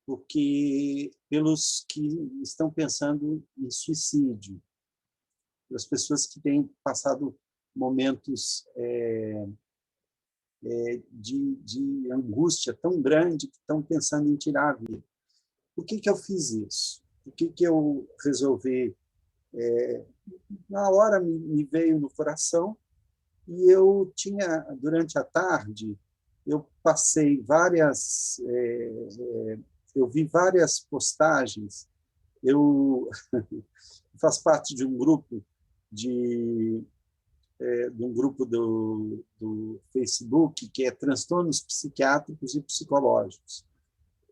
porque pelos que estão pensando em suicídio, pelas pessoas que têm passado momentos de angústia tão grande que estão pensando em tirar a vida. Por que eu fiz isso? Por que eu resolvi? Na hora me veio no coração e eu tinha, durante a tarde, eu passei eu vi várias postagens. Eu faço parte de um grupo de um grupo do Facebook que é transtornos psiquiátricos e psicológicos.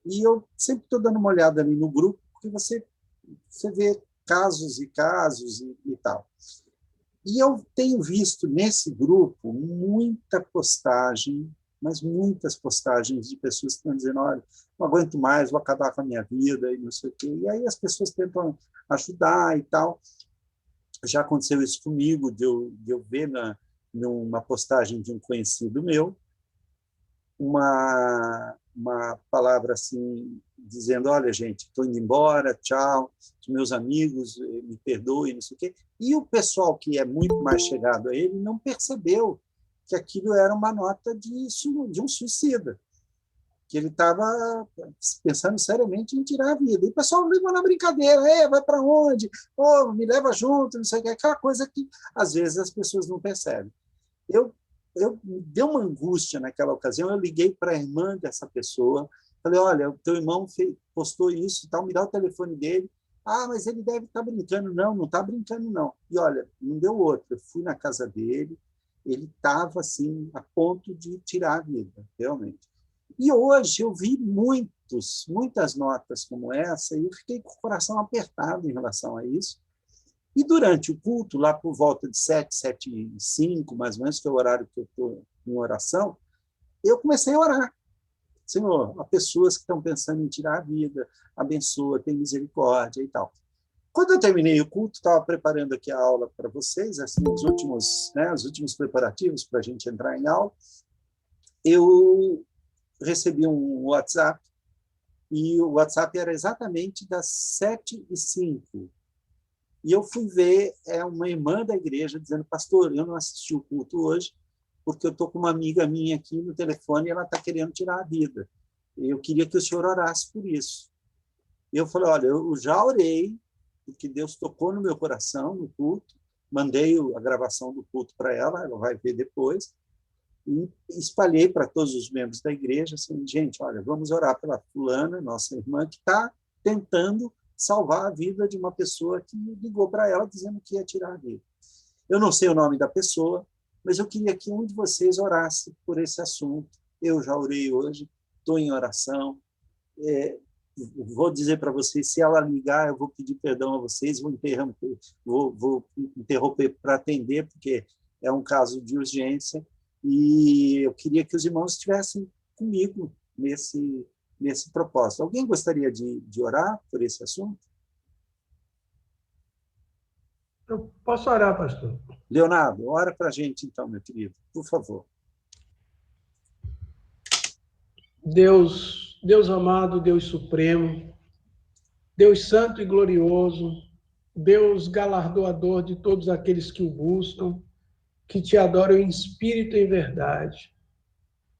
E eu sempre estou dando uma olhada ali no grupo, porque você vê casos e casos e tal. E eu tenho visto nesse grupo muita postagem, mas muitas postagens de pessoas que estão dizendo: olha, não aguento mais, vou acabar com a minha vida, e não sei o quê. E aí as pessoas tentam ajudar e tal. Já aconteceu isso comigo, de eu ver numa postagem de um conhecido meu uma palavra assim, dizendo: olha, gente, estou indo embora, tchau, meus amigos, me perdoem, não sei o quê. E o pessoal que é muito mais chegado a ele não percebeu que aquilo era uma nota de um suicida, que ele estava pensando seriamente em tirar a vida. E o pessoal levou na brincadeira: vai para onde? Oh, me leva junto, não sei o quê. Aquela coisa que, às vezes, as pessoas não percebem. Me deu uma angústia naquela ocasião. Eu liguei para a irmã dessa pessoa, falei: olha, o teu irmão postou isso, tal, me dá o telefone dele. Ah, mas ele deve estar brincando. Não está brincando, não. E, olha, não deu outra. Eu fui na casa dele, ele estava, assim, a ponto de tirar a vida, realmente. E hoje eu vi muitas notas como essa, e eu fiquei com o coração apertado em relação a isso. E durante o culto, lá por volta de 7h05, mais ou menos, que é o horário que eu estou em oração, eu comecei a orar. Senhor, há pessoas que estão pensando em tirar a vida, abençoa, tem misericórdia e tal. Quando eu terminei o culto, estava preparando aqui a aula para vocês, assim, os últimos preparativos para a gente entrar em aula, eu recebi um WhatsApp, e o WhatsApp era exatamente das 7h05. E eu fui ver uma irmã da igreja dizendo: pastor, eu não assisti o culto hoje porque eu estou com uma amiga minha aqui no telefone e ela está querendo tirar a vida. Eu queria que o senhor orasse por isso. E eu falei: olha, eu já orei, porque Deus tocou no meu coração no culto, mandei a gravação do culto para ela vai ver depois, e espalhei para todos os membros da igreja, assim: gente, olha, vamos orar pela fulana, nossa irmã, que está tentando salvar a vida de uma pessoa que ligou para ela dizendo que ia tirar a vida. Eu não sei o nome da pessoa, mas eu queria que um de vocês orasse por esse assunto. Eu já orei hoje, estou em oração. Vou dizer para vocês: se ela ligar, eu vou pedir perdão a vocês, vou interromper para atender, porque é um caso de urgência, e eu queria que os irmãos estivessem comigo nesse propósito. Alguém gostaria de orar por esse assunto? Eu posso orar, pastor. Leonardo, ora para a gente, então, meu querido, por favor. Deus amado, Deus supremo, Deus santo e glorioso, Deus galardoador de todos aqueles que o buscam, que te adoram em espírito e em verdade.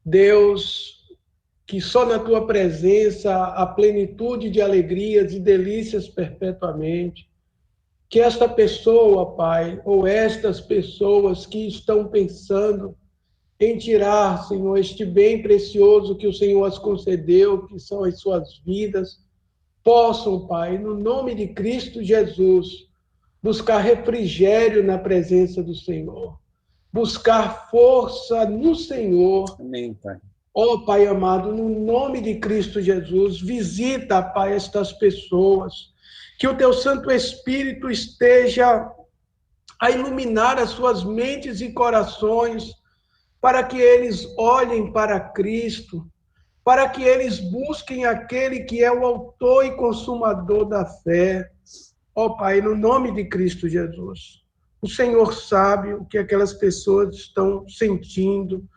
Deus, que só na tua presença há plenitude de alegrias e delícias perpetuamente. Que esta pessoa, Pai, ou estas pessoas que estão pensando em tirar, Senhor, este bem precioso que o Senhor as concedeu, que são as suas vidas, possam, Pai, no nome de Cristo Jesus, buscar refrigério na presença do Senhor, buscar força no Senhor. Amém, Pai. Ó Pai amado, no nome de Cristo Jesus, visita, Pai, estas pessoas, que o teu Santo Espírito esteja a iluminar as suas mentes e corações, para que eles olhem para Cristo, para que eles busquem aquele que é o autor e consumador da fé. Ó Pai, no nome de Cristo Jesus, o Senhor sabe o que aquelas pessoas estão sentindo.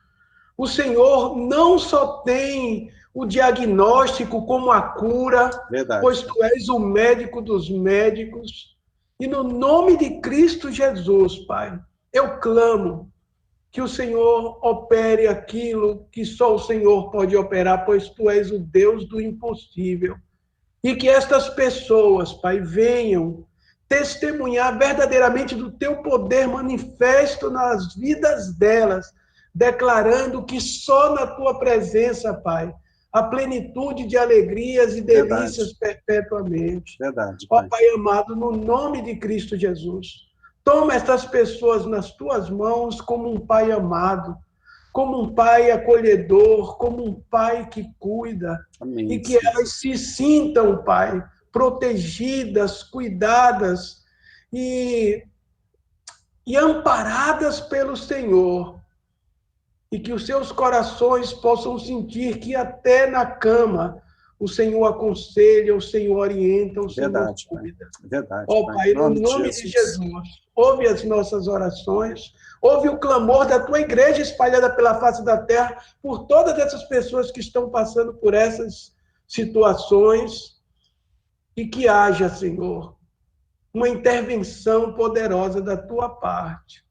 O Senhor não só tem o diagnóstico como a cura, Verdade. pois tu és o médico dos médicos. E no nome de Cristo Jesus, Pai, eu clamo que o Senhor opere aquilo que só o Senhor pode operar, pois tu és o Deus do impossível. E que estas pessoas, Pai, venham testemunhar verdadeiramente do teu poder manifesto nas vidas delas, declarando que só na tua presença, Pai, a plenitude de alegrias e delícias perpetuamente. Verdade, Ó Pai. Pai amado, no nome de Cristo Jesus, toma estas pessoas nas tuas mãos como um Pai amado, como um pai acolhedor, como um pai que cuida, Amém, e que elas se sintam, Pai, protegidas, cuidadas e, e amparadas pelo Senhor, e que os seus corações possam sentir que até na cama o Senhor aconselha, o Senhor orienta, o Senhor Verdade, Pai. cuida. Verdade, Ó Pai. Pai, Em no nome nome de de Jesus. Jesus, ouve as nossas orações, ouve o clamor da tua igreja espalhada pela face da terra, por todas essas pessoas que estão passando por essas situações, e que haja, Senhor, uma intervenção poderosa da tua parte,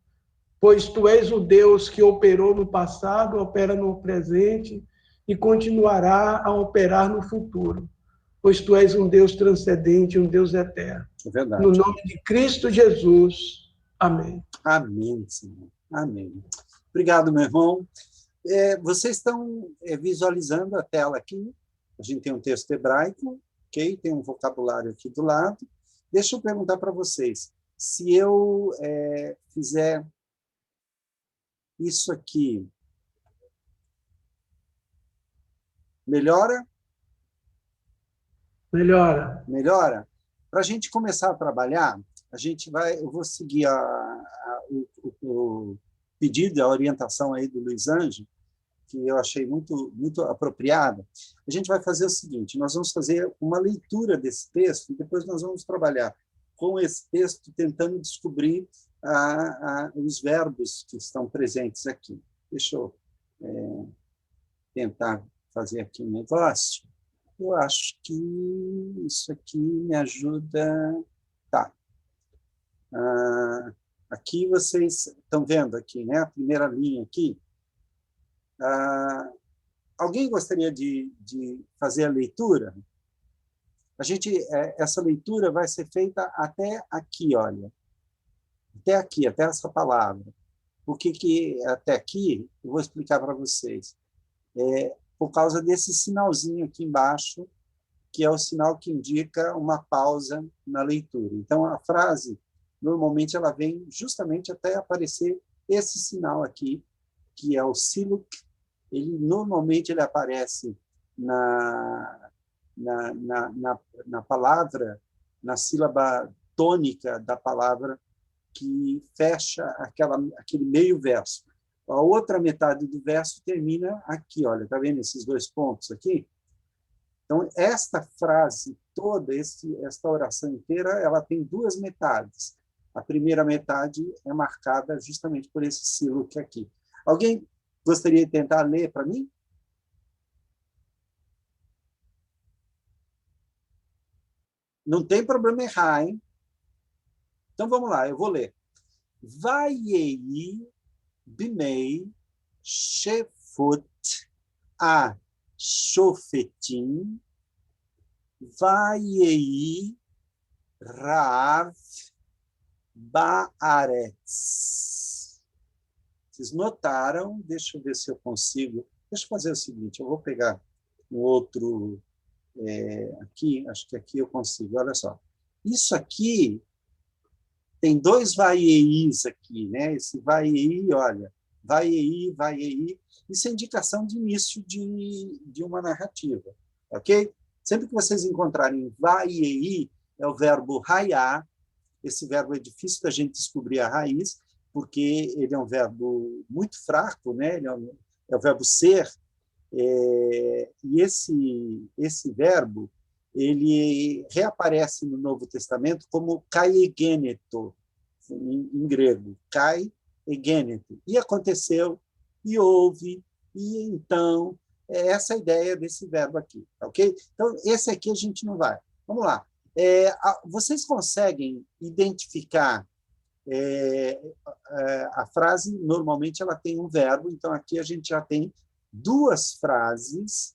pois tu és o Deus que operou no passado, opera no presente e continuará a operar no futuro, pois tu és um Deus transcendente, um Deus eterno. É verdade. No nome de Cristo Jesus. Amém. Amém, Senhor. Amém. Obrigado, meu irmão. Vocês estão visualizando a tela aqui. A gente tem um texto hebraico, ok? Tem um vocabulário aqui do lado. Deixa eu perguntar para vocês. Se eu fizer isso aqui, melhora? Melhora. Melhora? Para a gente começar a trabalhar, eu vou seguir o pedido, a orientação aí do Luiz Anjo, que eu achei muito, muito apropriada. A gente vai fazer o seguinte, nós vamos fazer uma leitura desse texto e depois nós vamos trabalhar com esse texto, tentando descobrir os verbos que estão presentes aqui. Deixa eu tentar fazer aqui um negócio. Eu acho que isso aqui me ajuda. Tá. Aqui vocês estão vendo aqui, né? A primeira linha aqui. Alguém gostaria de fazer a leitura? Essa leitura vai ser feita até aqui, olha. Até aqui, até essa palavra. Por que até aqui? Eu vou explicar para vocês. Por causa desse sinalzinho aqui embaixo, que é o sinal que indica uma pausa na leitura. Então, a frase, normalmente, ela vem justamente até aparecer esse sinal aqui, que é o siluk. Normalmente, ele aparece na palavra, na sílaba tônica da palavra, que fecha aquele meio verso. A outra metade do verso termina aqui, olha, está vendo esses dois pontos aqui? Então, esta frase toda, esta oração inteira, ela tem duas metades. A primeira metade é marcada justamente por esse siluk aqui. Alguém gostaria de tentar ler para mim? Não tem problema errar, hein? Então, vamos lá, eu vou ler. Vayei bimei shefut a shofetim vayei raav baaretz. Vocês notaram? Deixa eu ver se eu consigo. Deixa eu fazer o seguinte, eu vou pegar um outro aqui, acho que aqui eu consigo. Olha só. Isso aqui tem dois vaieis aqui, né? Esse vaiei, olha, vaiei, isso é indicação de início de uma narrativa, ok? Sempre que vocês encontrarem vaiei, é o verbo raiar. Esse verbo é difícil da gente descobrir a raiz, porque ele é um verbo muito fraco, né? Ele é o verbo ser, e esse verbo ele reaparece no Novo Testamento como kaiegeneto, em grego, kai egeneto. E aconteceu, e houve, e então, É essa a ideia desse verbo aqui, tá ok? Então, esse aqui a gente não vai. Vamos lá. Vocês conseguem identificar a frase? Normalmente ela tem um verbo, então aqui a gente já tem duas frases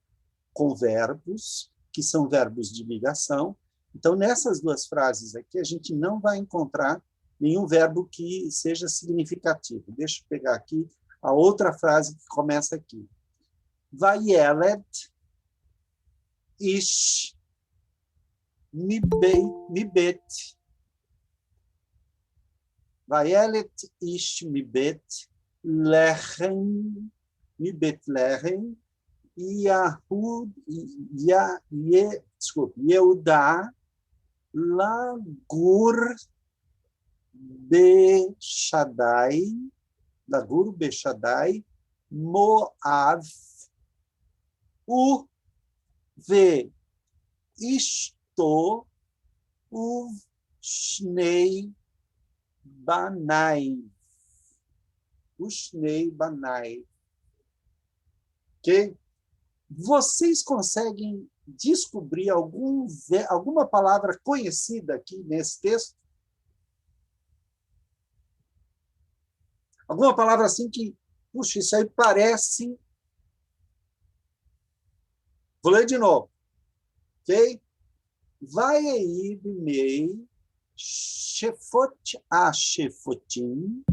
com verbos, que são verbos de ligação. Então, nessas duas frases aqui, a gente não vai encontrar nenhum verbo que seja significativo. Deixa eu pegar aqui a outra frase que começa aqui. Vayelet ish mibet. Vayelet ish mibet lechem mibet lechem Yehuda lagur Beshadai Moav Uve Ishto Ushnei Banai. Ok? Vocês conseguem descobrir alguma palavra conhecida aqui nesse texto? Alguma palavra assim que, puxa, isso aí parece... Vou ler de novo. Ok? Vai aí, bimei, shefot a shefotim,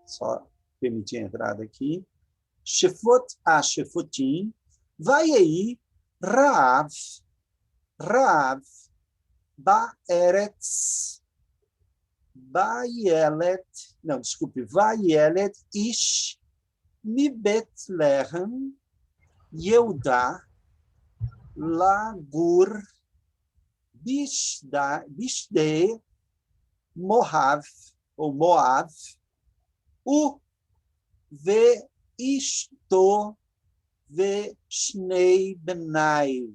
só permitir a entrada aqui, shefot a shefotim, vai aí, Raav, Baeretz, Vayelet ish mibet lehem Yehuda lagur bishde Moav ve ishto ve shnei banai.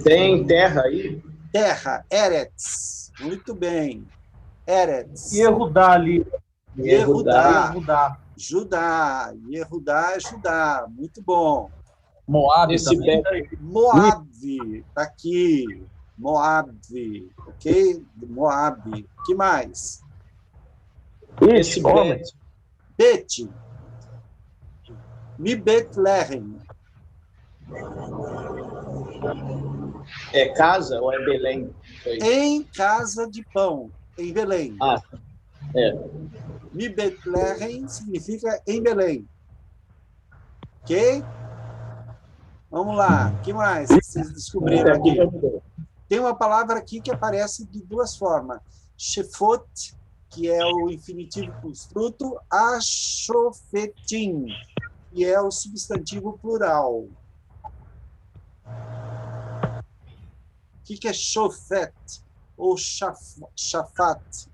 Tem terra aí? Terra, Eretz. Muito bem. Eretz. Yehudá ali. Yehudá. Judá. Yehudá é Judá. Muito bom. Moab também. Moab. Está aqui. Moab. Ok? Moab. Que mais? Esse Bet. Mibet Lehem. É casa ou é Belém? Em casa de pão, em Belém. Mibet Lehem significa em Belém. Ok? Vamos lá. O que mais vocês descobriram aqui? Tem uma palavra aqui que aparece de duas formas. Shefot, que é o infinitivo construto, ashofetim, que é o substantivo plural. O que é shofet ou shafat?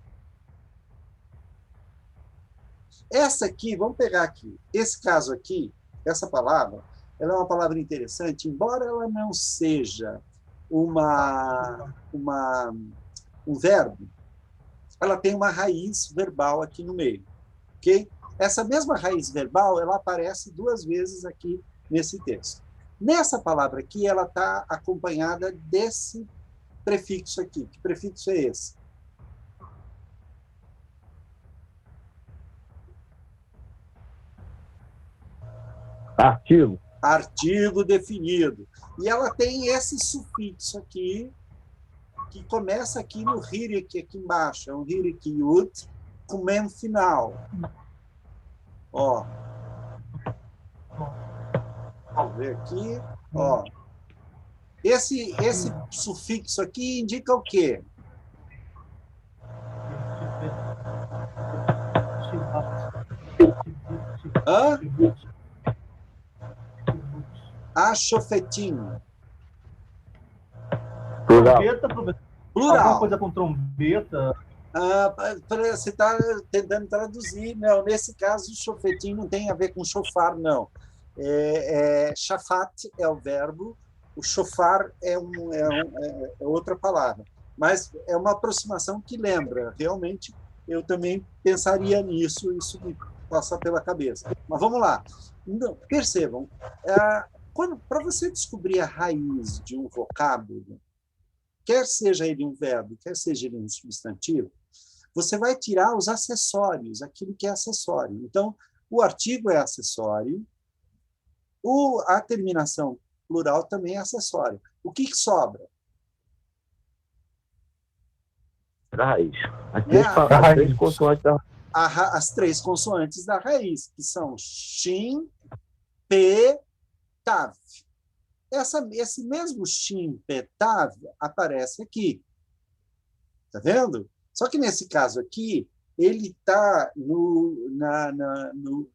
Essa aqui, vamos pegar aqui, esse caso aqui, essa palavra, ela é uma palavra interessante, embora ela não seja um verbo, ela tem uma raiz verbal aqui no meio, ok? Essa mesma raiz verbal, ela aparece duas vezes aqui nesse texto. Nessa palavra aqui, ela está acompanhada desse prefixo aqui. Que prefixo é esse? Artigo. Artigo definido. E ela tem esse sufixo aqui, que começa aqui no hirik, aqui embaixo. É um hirik yud, com mem final. Ó. Vamos ver aqui. Ó. Esse sufixo aqui indica o quê? Hã? Ashofetim. Trombeta, professor. Plural. Alguma coisa com trombeta? Você está tentando traduzir. Não, nesse caso, o shofetim não tem a ver com shofar, não. Shafat é o verbo, o shofar é outra palavra. Mas é uma aproximação que lembra realmente eu também pensaria nisso, isso me passa pela cabeça. Mas vamos lá. Então, percebam, para você descobrir a raiz de um vocábulo, quer seja ele um verbo, quer seja ele um substantivo, você vai tirar os acessórios, aquilo que é acessório. Então, o artigo é acessório, a terminação plural também é acessório. O que sobra? Da raiz. As É, três consoantes da as três consoantes da raiz, que são shin, pe, tav. Esse mesmo shin, pe, tav aparece aqui. Está vendo? Só que nesse caso aqui, ele está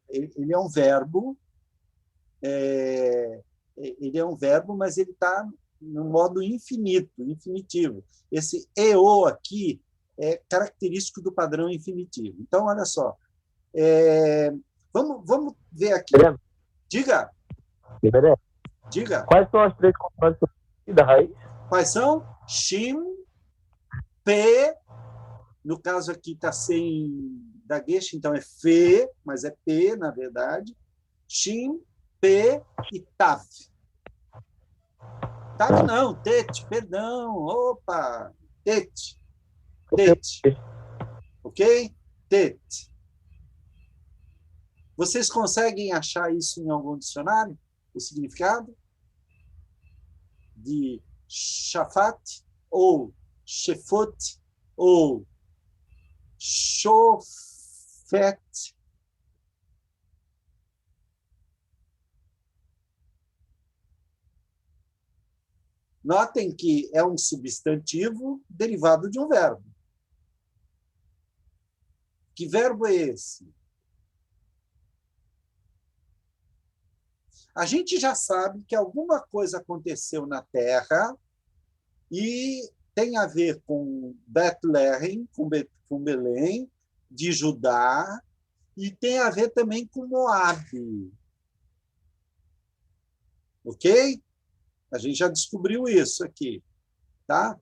ele é um verbo, ele é um verbo, mas ele está no modo infinitivo. Esse EO aqui é característico do padrão infinitivo. Então, olha só. Vamos ver aqui. Diga. Diga. Quais são as três consoantes da raiz? Quais são? Shim, P, no caso aqui está sem dagueche, então é Fe, mas é P, na verdade. Shim, P e Tav. Tav não, Tet, perdão. Opa, Tet. Tet. Ok? Tet. Vocês conseguem achar isso em algum dicionário? O significado? De Shafat, ou Shefot, ou Shofet. Notem que é um substantivo derivado de um verbo. Que verbo é esse? A gente já sabe que alguma coisa aconteceu na Terra e tem a ver com Bethlehem, com Belém, de Judá, e tem a ver também com Moabe. Ok? A gente já descobriu isso aqui. Tá?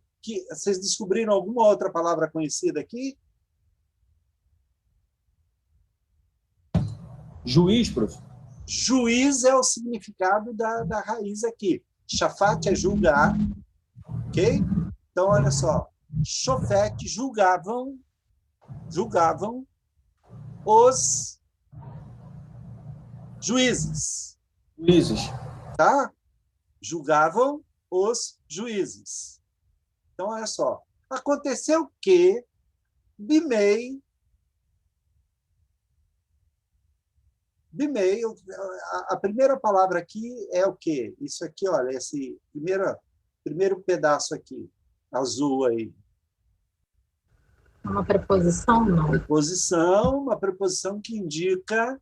Vocês descobriram alguma outra palavra conhecida aqui? Juiz, prof. Juiz é o significado da raiz aqui. Shafat é julgar. Ok? Então, olha só. Shofet julgavam os juízes. Tá? Julgavam os juízes. Então, olha só. Aconteceu que Bimei, a primeira palavra aqui é o quê? Isso aqui, olha, esse primeiro pedaço aqui, azul aí. Uma preposição, não? Uma preposição que indica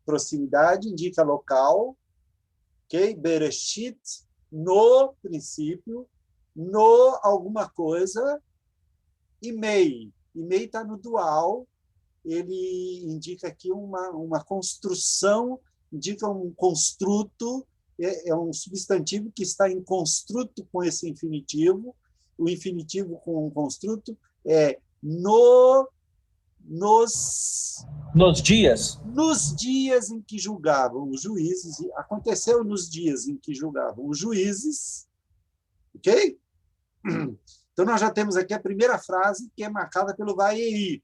proximidade, indica local, ok? Bereshit, no princípio, no alguma coisa, e mei. E mei está no dual, ele indica aqui uma construção, indica um construto, é um substantivo que está em construto com esse infinitivo. O infinitivo com um construto é nos dias. Nos dias em que julgavam os juízes, aconteceu nos dias em que julgavam os juízes, ok? Então, nós já temos aqui a primeira frase, que é marcada pelo vai-e-i.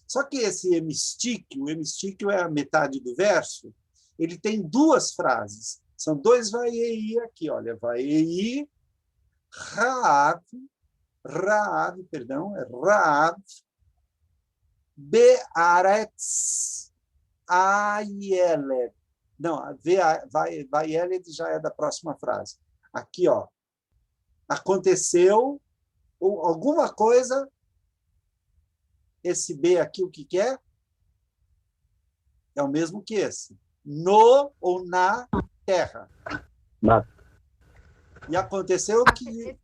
Só que esse hemistíquio, o hemistíquio é a metade do verso, ele tem duas frases. São dois vai-e-i aqui, olha, vai-e-i, Raav, Be'aretz, Ayeled. Não, Vayeled já é da próxima frase. Aqui, ó. Aconteceu alguma coisa. Esse B aqui, o que é? É o mesmo que esse. No ou na terra. E aconteceu que...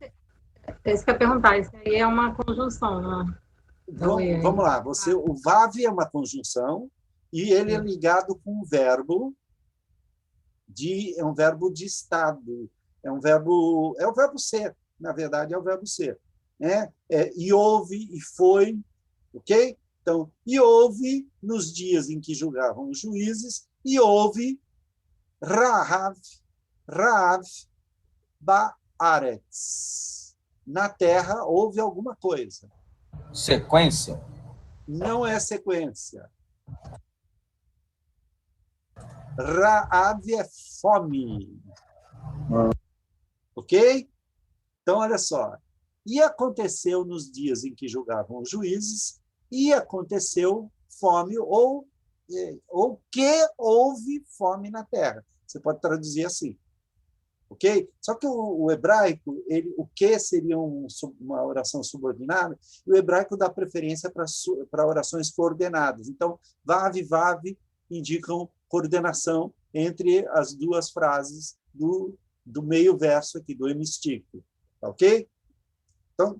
Esse que eu ia perguntar, isso aí é uma conjunção, né? Vamos lá. O Vav é uma conjunção e ele é ligado com um verbo é um verbo de estado. É o verbo ser, na verdade, é o verbo ser. né? E houve, e foi, ok? Então, e houve nos dias em que julgavam os juízes, e houve Rahav Baaretz. Na terra houve alguma coisa. Sequência. Não é sequência. Rahav é fome. Ok? Então, olha só. E aconteceu nos dias em que julgavam os juízes, e aconteceu fome, ou que houve fome na terra. Você pode traduzir assim. Ok? Só que o hebraico, o que seria uma oração subordinada, e o hebraico dá preferência para orações coordenadas. Então, vav e vav indicam coordenação entre as duas frases do meio verso aqui, do hemístico. Ok? Então,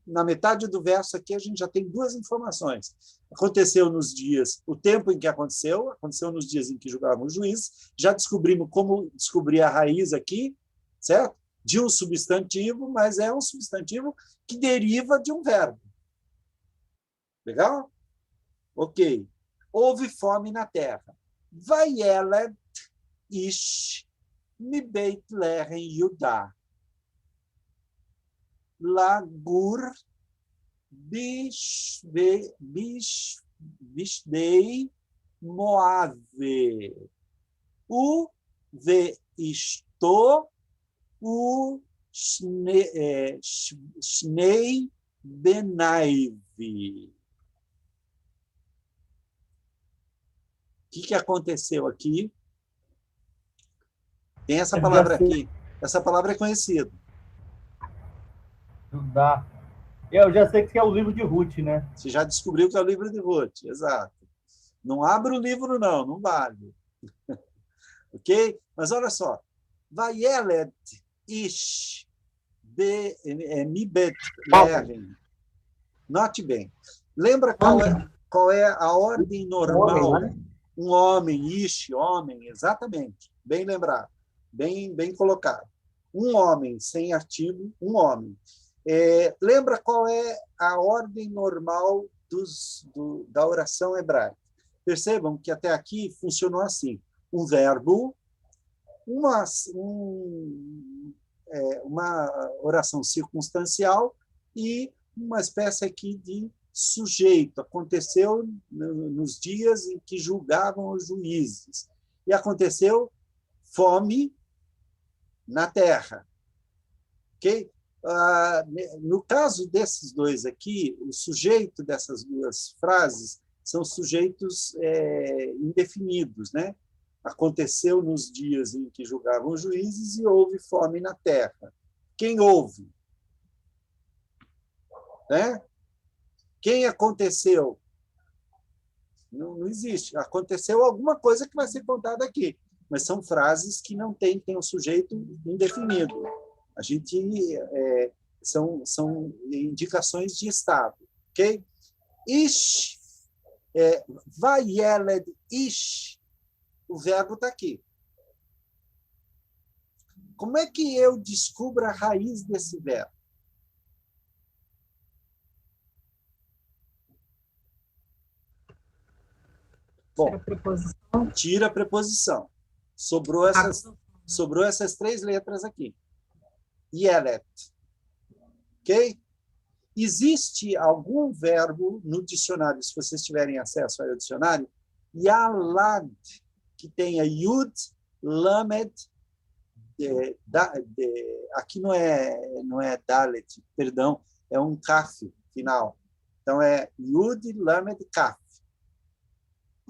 na metade do verso aqui, a gente já tem duas informações. Aconteceu nos dias, o tempo em que aconteceu nos dias em que julgavam os juízes, já descobrimos como descobrir a raiz aqui, certo? De um substantivo, mas é um substantivo que deriva de um verbo. Legal? Ok. Houve fome na terra. Vayeled ish mibeit lehem Yudá. Lagur Bishdei Moave. O Veisto o Shnei Benaive. O que aconteceu aqui? Tem essa palavra aqui. Essa palavra é conhecida. Judá. Eu já sei que é o livro de Ruth, né? Você já descobriu que é o livro de Ruth, exato. Não abre o livro, não vale. Ok? Mas olha só. Vayeled ish mibet lehem. Note bem. Lembra qual é a ordem normal? Um homem, ish, homem, exatamente. Bem lembrado. Bem colocado. Um homem sem artigo, um homem. Lembra qual é a ordem normal da oração hebraica? Percebam que até aqui funcionou assim. Um verbo, uma oração circunstancial e uma espécie aqui de sujeito. Aconteceu nos dias em que julgavam os juízes. E aconteceu fome na terra. Ok? No caso desses dois aqui, o sujeito dessas duas frases são sujeitos indefinidos, né? Aconteceu nos dias em que julgavam os juízes e houve fome na terra. Quem houve? Né? Quem aconteceu? Não existe. Aconteceu alguma coisa que vai ser contada aqui, mas são frases que não têm um sujeito indefinido. A gente são indicações de estado, ok? Ish, vayeled ish, o verbo está aqui. Como é que eu descubro a raiz desse verbo? Bom, tira a preposição. Sobrou essas três letras aqui. Yelet. Ok? Existe algum verbo no dicionário, se vocês tiverem acesso ao dicionário, yalad, que tenha yud, lamed, aqui não é dalet, perdão, é um kaf final. Então é yud, lamed, kaf.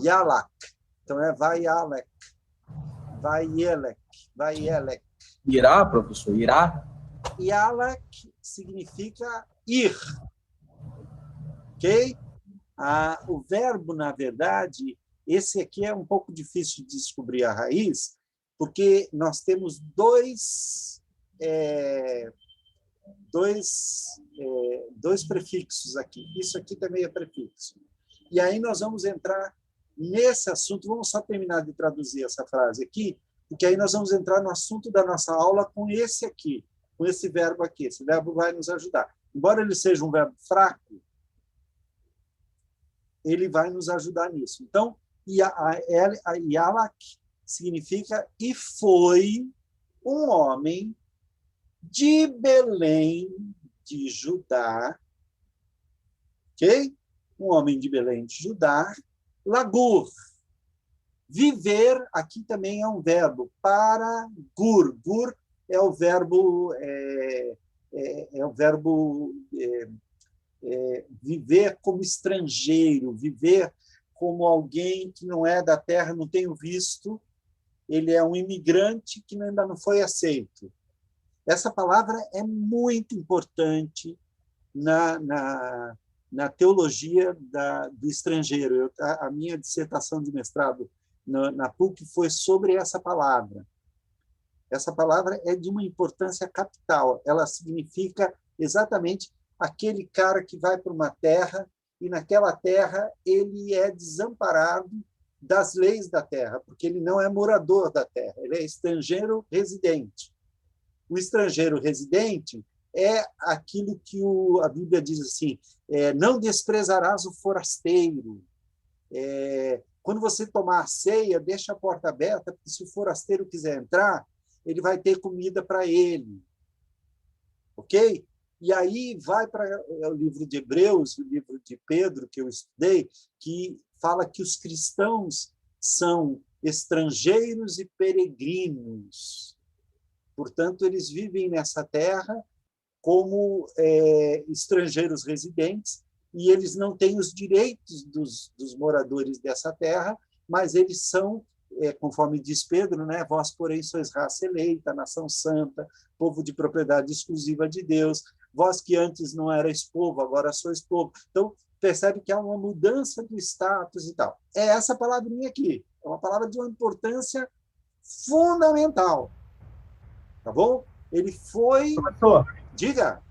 Yalak. Então é vayalek, vayelek. Irá, professor, irá? Yalak significa ir. Ok? O verbo, na verdade, esse aqui é um pouco difícil de descobrir a raiz, porque nós temos dois prefixos aqui. Isso aqui também é prefixo. E aí nós vamos entrar nesse assunto. Vamos só terminar de traduzir essa frase aqui, porque aí nós vamos entrar no assunto da nossa aula com esse aqui, com esse verbo aqui. Esse verbo vai nos ajudar. embora ele seja um verbo fraco, ele vai nos ajudar nisso. Então, Yalak significa e foi um homem de Belém de Judá, ok? Um homem de Belém de Judá, Lagur. Viver, aqui também é um verbo, para gur. Gur é o verbo viver como estrangeiro, viver como alguém que não é da terra, não tem o visto, ele é um imigrante que ainda não foi aceito. Essa palavra é muito importante na teologia do estrangeiro. A minha dissertação de mestrado na PUC foi sobre essa palavra. Essa palavra é de uma importância capital. Ela significa exatamente aquele cara que vai para uma terra e naquela terra ele é desamparado das leis da terra, porque ele não é morador da terra, ele é estrangeiro residente. O estrangeiro residente é aquilo que a Bíblia diz assim, não desprezarás o forasteiro. Quando você tomar a ceia, deixa a porta aberta, porque se o forasteiro quiser entrar, ele vai ter comida para ele. Ok? E aí vai para o livro de Hebreus, o livro de Pedro, que eu estudei, que fala que os cristãos são estrangeiros e peregrinos. Portanto, eles vivem nessa terra como estrangeiros residentes e eles não têm os direitos dos moradores dessa terra, mas eles são, conforme diz Pedro, né? Vós, porém, sois raça eleita, nação santa, povo de propriedade exclusiva de Deus, vós que antes não erais povo, agora sois povo. Então, percebe que há uma mudança do status e tal. É essa palavrinha aqui, é uma palavra de uma importância fundamental. Tá bom? Ele foi... Professor, Diga.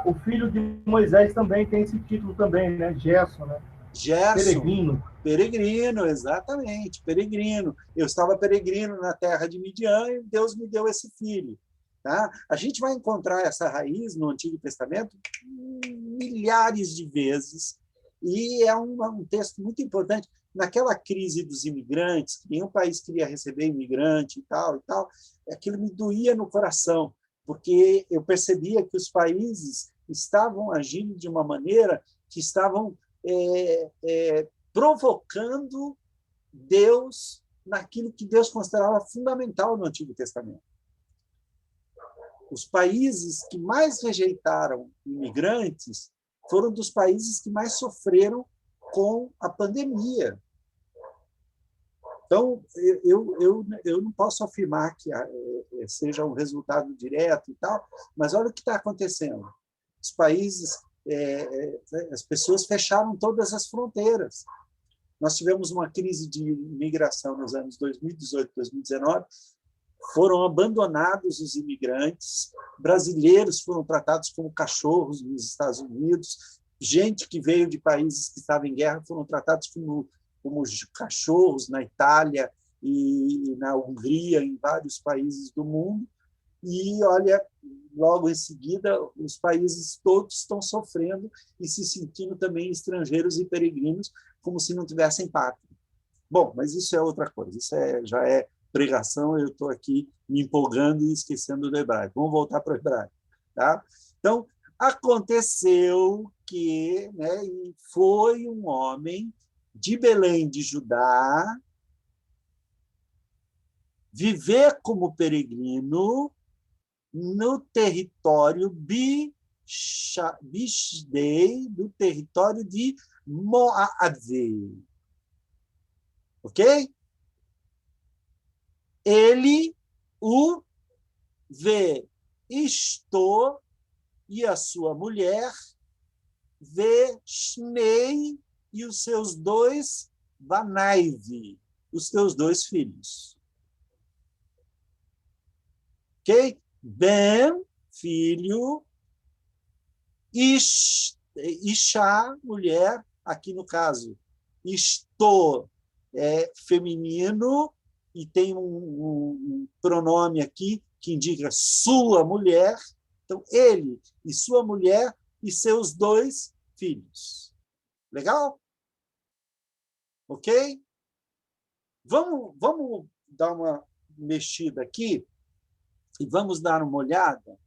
o filho de Moisés também tem esse título também, né? Gerson, né? Gerson. Peregrino, exatamente, peregrino. Eu estava peregrino na terra de Midian e Deus me deu esse filho. Tá? A gente vai encontrar essa raiz no Antigo Testamento milhares de vezes e é um texto muito importante. Naquela crise dos imigrantes, que nenhum país queria receber imigrante e tal, aquilo me doía no coração, porque eu percebia que os países estavam agindo de uma maneira que estavam provocando Deus naquilo que Deus considerava fundamental no Antigo Testamento. Os países que mais rejeitaram imigrantes foram dos países que mais sofreram com a pandemia. Então, eu não posso afirmar que seja um resultado direto e tal, mas olha o que está acontecendo. Os países, as pessoas fecharam todas as fronteiras. Nós tivemos uma crise de imigração nos anos 2018, 2019, foram abandonados os imigrantes, brasileiros foram tratados como cachorros nos Estados Unidos, gente que veio de países que estavam em guerra foram tratados como cachorros na Itália e na Hungria, em vários países do mundo. E, olha, logo em seguida, os países todos estão sofrendo e se sentindo também estrangeiros e peregrinos, como se não tivessem pátria. Bom, mas isso é outra coisa, isso já é pregação, eu estou aqui me empolgando e esquecendo do hebraico. Vamos voltar para o hebraico. Tá? Então, aconteceu que foi um homem de Belém de Judá viver como peregrino no território Bishdei, do território de Moabe. Ok? Ele o vê Estou e a sua mulher, vê Shnei e os seus dois Banaive, os teus dois filhos. Ok? Ben, filho, Isha, mulher, aqui no caso, Estou é feminino, e tem um pronome aqui que indica sua mulher, Então, ele e sua mulher e seus 2 filhos. Legal? Ok? Vamos dar uma mexida aqui e vamos dar uma olhada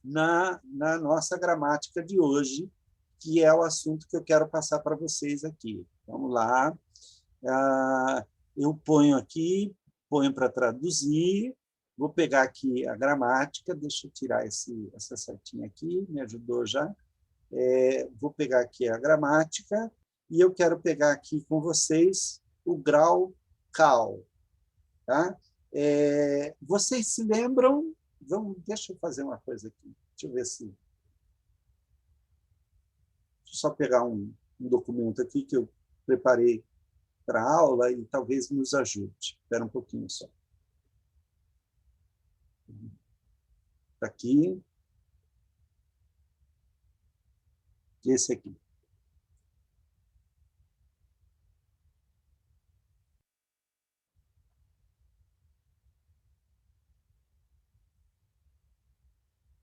na nossa gramática de hoje, que é o assunto que eu quero passar para vocês aqui. Vamos lá. Eu ponho aqui, ponho para traduzir, vou pegar aqui a gramática, deixa eu tirar essa setinha aqui, me ajudou já. Vou pegar aqui a gramática e eu quero pegar aqui com vocês o grau cal. Tá? Vocês se lembram? Deixa eu fazer uma coisa aqui. Deixa eu ver se... Deixa eu só pegar um documento aqui que eu preparei para a aula e talvez nos ajude. Espera um pouquinho só. Está aqui. Esse aqui.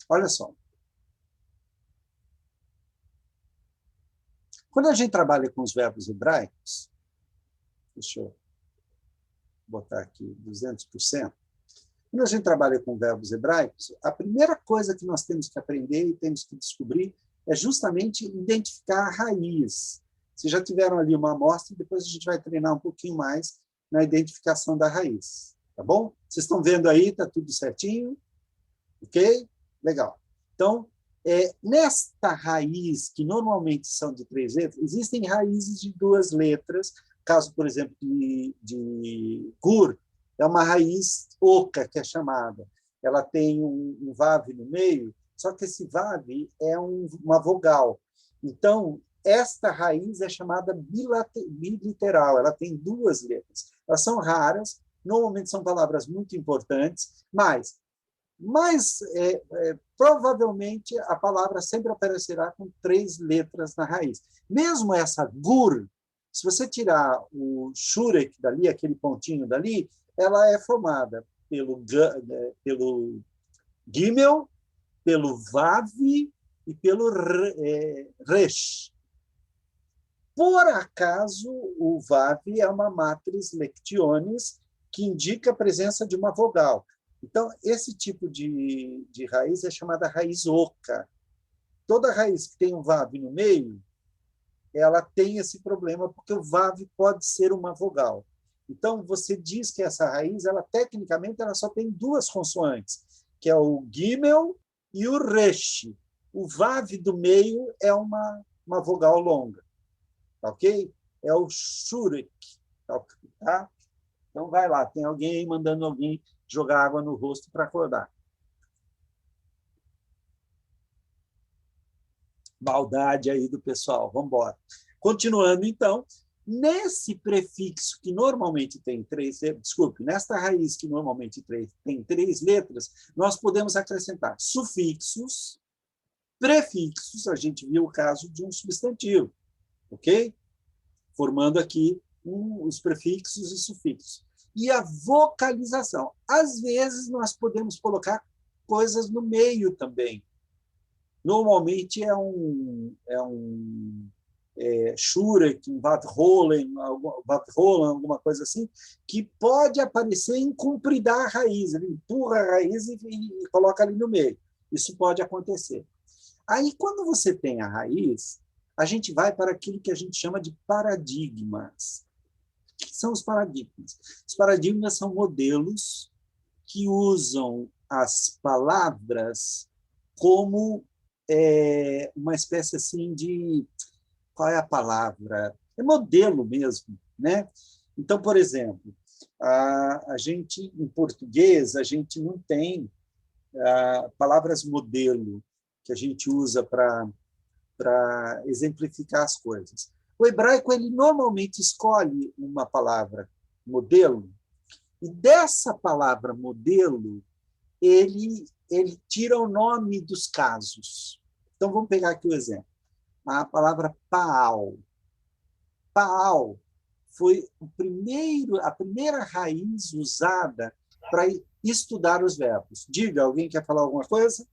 Olha só. Quando a gente trabalha com os verbos hebraicos, deixa eu botar aqui 200%. Quando a gente trabalha com verbos hebraicos, a primeira coisa que nós temos que aprender e temos que descobrir é justamente identificar a raiz. Vocês já tiveram ali uma amostra, depois a gente vai treinar um pouquinho mais na identificação da raiz. Tá bom? Vocês estão vendo aí, está tudo certinho? Ok? Legal. Então, nesta raiz, que normalmente são de 3 letras, existem raízes de 2 letras. Caso, por exemplo, de gur, é uma raiz oca, que é chamada. Ela tem um vav no meio, só que esse vav é uma vogal. Então, esta raiz é chamada biliteral, ela tem 2 letras. Elas são raras, normalmente são palavras muito importantes, mas provavelmente a palavra sempre aparecerá com 3 letras na raiz. Mesmo essa gur, se você tirar o shurek dali, aquele pontinho dali, ela é formada pelo gimel, pelo vav e pelo resh. Por acaso, o vav é uma matriz lectionis que indica a presença de uma vogal. Então, esse tipo de raiz é chamada raiz oca. Toda raiz que tem um vav no meio, ela tem esse problema, porque o vav pode ser uma vogal. Então, você diz que essa raiz, tecnicamente, ela só tem 2 consoantes, que é o gimel e o resh. O vav do meio é uma vogal longa. Ok? É o shurek. Tá? Então, vai lá. Tem alguém aí mandando alguém jogar água no rosto para acordar. Maldade aí do pessoal. Vamos embora. Continuando, então, nesse prefixo que normalmente tem 3 letras, desculpe, nesta raiz que normalmente tem 3 letras, nós podemos acrescentar sufixos, prefixos, a gente viu o caso de um substantivo, ok? Formando aqui os prefixos e sufixos. E a vocalização. Às vezes, nós podemos colocar coisas no meio também. Normalmente é um shurek, um vav-rolen, alguma coisa assim, que pode aparecer em cumpridar a raiz. Ele empurra a raiz e coloca ali no meio. Isso pode acontecer. Aí, quando você tem a raiz, a gente vai para aquilo que a gente chama de paradigmas. O que são os paradigmas? Os paradigmas são modelos que usam as palavras como uma espécie assim de... Qual é a palavra? É modelo mesmo, né? Então, por exemplo, a gente, em português, a gente não tem palavras modelo que a gente usa para exemplificar as coisas. O hebraico, ele normalmente escolhe uma palavra modelo, e dessa palavra modelo, ele tira o nome dos casos. Então, vamos pegar aqui o exemplo. A palavra Paal. Paal foi a primeira raiz usada para estudar os verbos. Diga, alguém quer falar alguma coisa?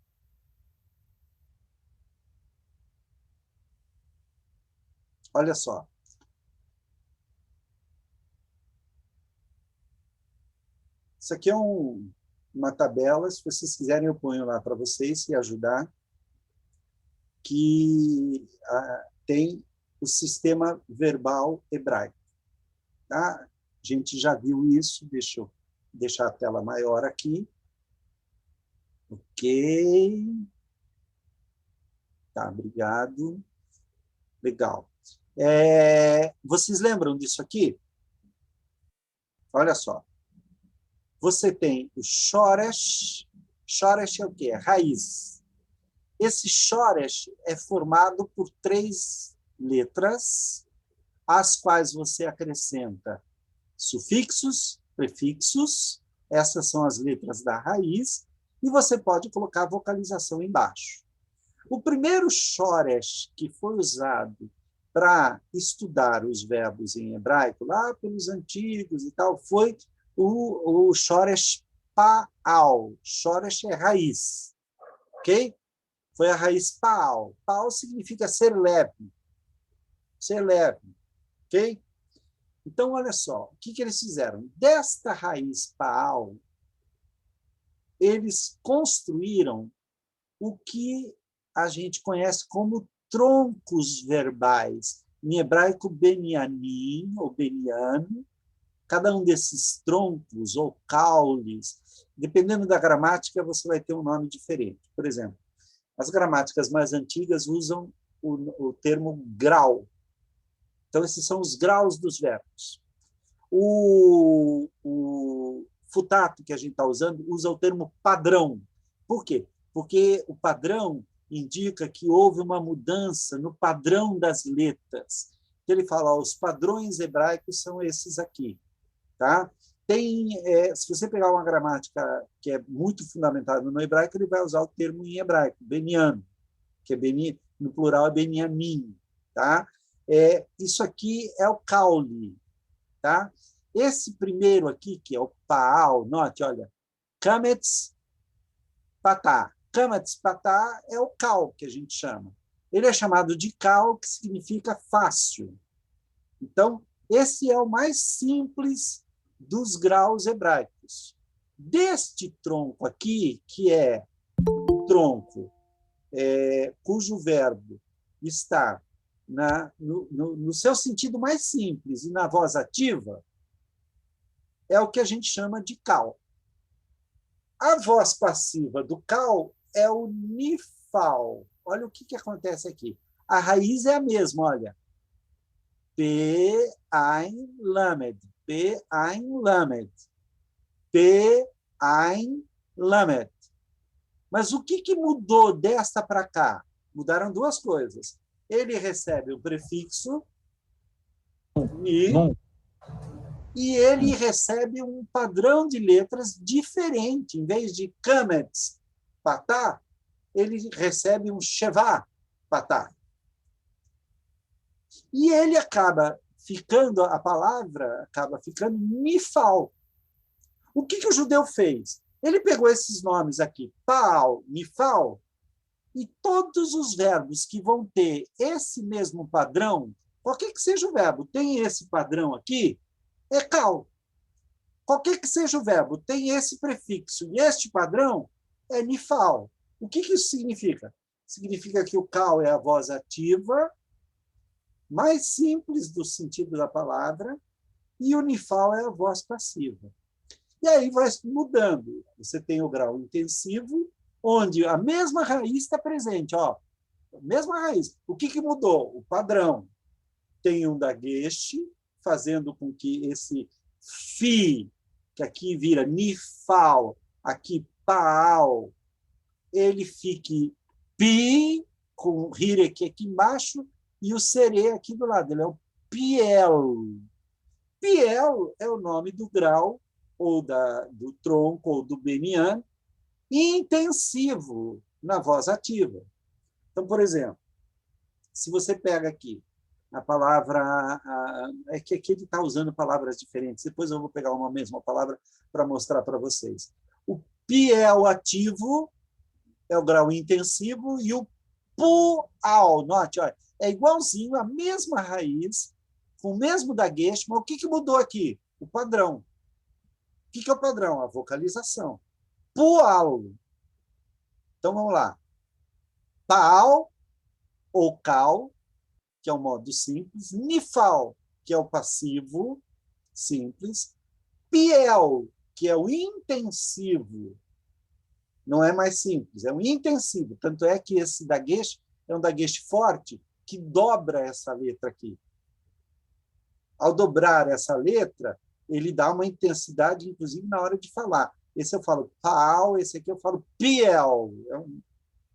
Olha só. Isso aqui é uma tabela, se vocês quiserem eu ponho lá para vocês e ajudar, que tem o sistema verbal hebraico. Tá? A gente já viu isso, deixa eu deixar a tela maior aqui. Ok. Tá, obrigado. Legal. Vocês lembram disso aqui? Olha só. Você tem o shoresh. Shoresh é o quê? É raiz. Esse shoresh é formado por 3 letras, às quais você acrescenta sufixos, prefixos. Essas são as letras da raiz. E você pode colocar vocalização embaixo. O primeiro shoresh que foi usado para estudar os verbos em hebraico, lá pelos antigos e tal, foi o shoresh pa'al. Shoresh é raiz, ok? Foi a raiz pa'al. Pa'al significa ser leve. Ser leve, ok? Então, olha só, o que eles fizeram? Desta raiz pa'al, eles construíram o que a gente conhece como troncos verbais. Em hebraico, benyamin, ou benian. Cada um desses troncos, ou caules, dependendo da gramática, você vai ter um nome diferente. Por exemplo, as gramáticas mais antigas usam o termo grau. Então, esses são os graus dos verbos. O Futato, que a gente está usando, usa o termo padrão. Por quê? Porque o padrão indica que houve uma mudança no padrão das letras. Então, ele fala, os padrões hebraicos são esses aqui. Tá? Se você pegar uma gramática que é muito fundamentada no hebraico, ele vai usar o termo em hebraico, benian, que é no plural é benyamin. Tá? Isso aqui é o caule. Tá? Esse primeiro aqui, que é o paal, note, olha, kametz patá. Kametz patá é o cal, que a gente chama. Ele é chamado de cal, que significa fácil. Então, esse é o mais simples dos graus hebraicos. Deste tronco aqui, que é o tronco cujo verbo está no seu sentido mais simples e na voz ativa, é o que a gente chama de cal. A voz passiva do cal é o nifal. Olha o que acontece aqui. A raiz é a mesma, olha. P-Ain Lamed. P-Ain Lamed. P-Ain Lamed. Mas o que mudou desta para cá? Mudaram 2 coisas. Ele recebe o prefixo ni, e ele recebe um padrão de letras diferente. Em vez de kametz patá, ele recebe um shevá patá. E ele acaba ficando, a palavra acaba ficando nifal. O que o judeu fez? Ele pegou esses nomes aqui, paal, nifal, e todos os verbos que vão ter esse mesmo padrão, qualquer que seja o verbo, tem esse padrão aqui, é cal. Qualquer que seja o verbo, tem esse prefixo e este padrão, é nifal. O que isso significa? Significa que o cal é a voz ativa, mais simples do sentido da palavra, e o nifal é a voz passiva. E aí vai mudando. Você tem o grau intensivo, onde a mesma raiz está presente. Ó, a mesma raiz. O que mudou? O padrão. Tem um dagueche, fazendo com que esse fi, que aqui vira nifal, aqui paal, ele fique pi, com o hirek aqui embaixo, e o serê aqui do lado. Ele é o piel. Piel é o nome do grau, ou do tronco, ou do benian, intensivo na voz ativa. Então, por exemplo, se você pega aqui a palavra... É que aqui ele está usando palavras diferentes. Depois eu vou pegar uma mesma palavra para mostrar para vocês. O piel ativo é o grau intensivo e o pual, note, olha, é igualzinho, a mesma raiz, com o mesmo dagueche, mas o que mudou aqui? O padrão. O que é o padrão? A vocalização. Pual. Então, vamos lá. Paal, ou cal, que é o modo simples. Nifal, que é o passivo simples. Piel, que é o intensivo. Não é mais simples, é o intensivo. Tanto é que esse dagueche é um dagueche forte que dobra essa letra aqui. Ao dobrar essa letra, ele dá uma intensidade, inclusive, na hora de falar. Esse eu falo paal, esse aqui eu falo piel.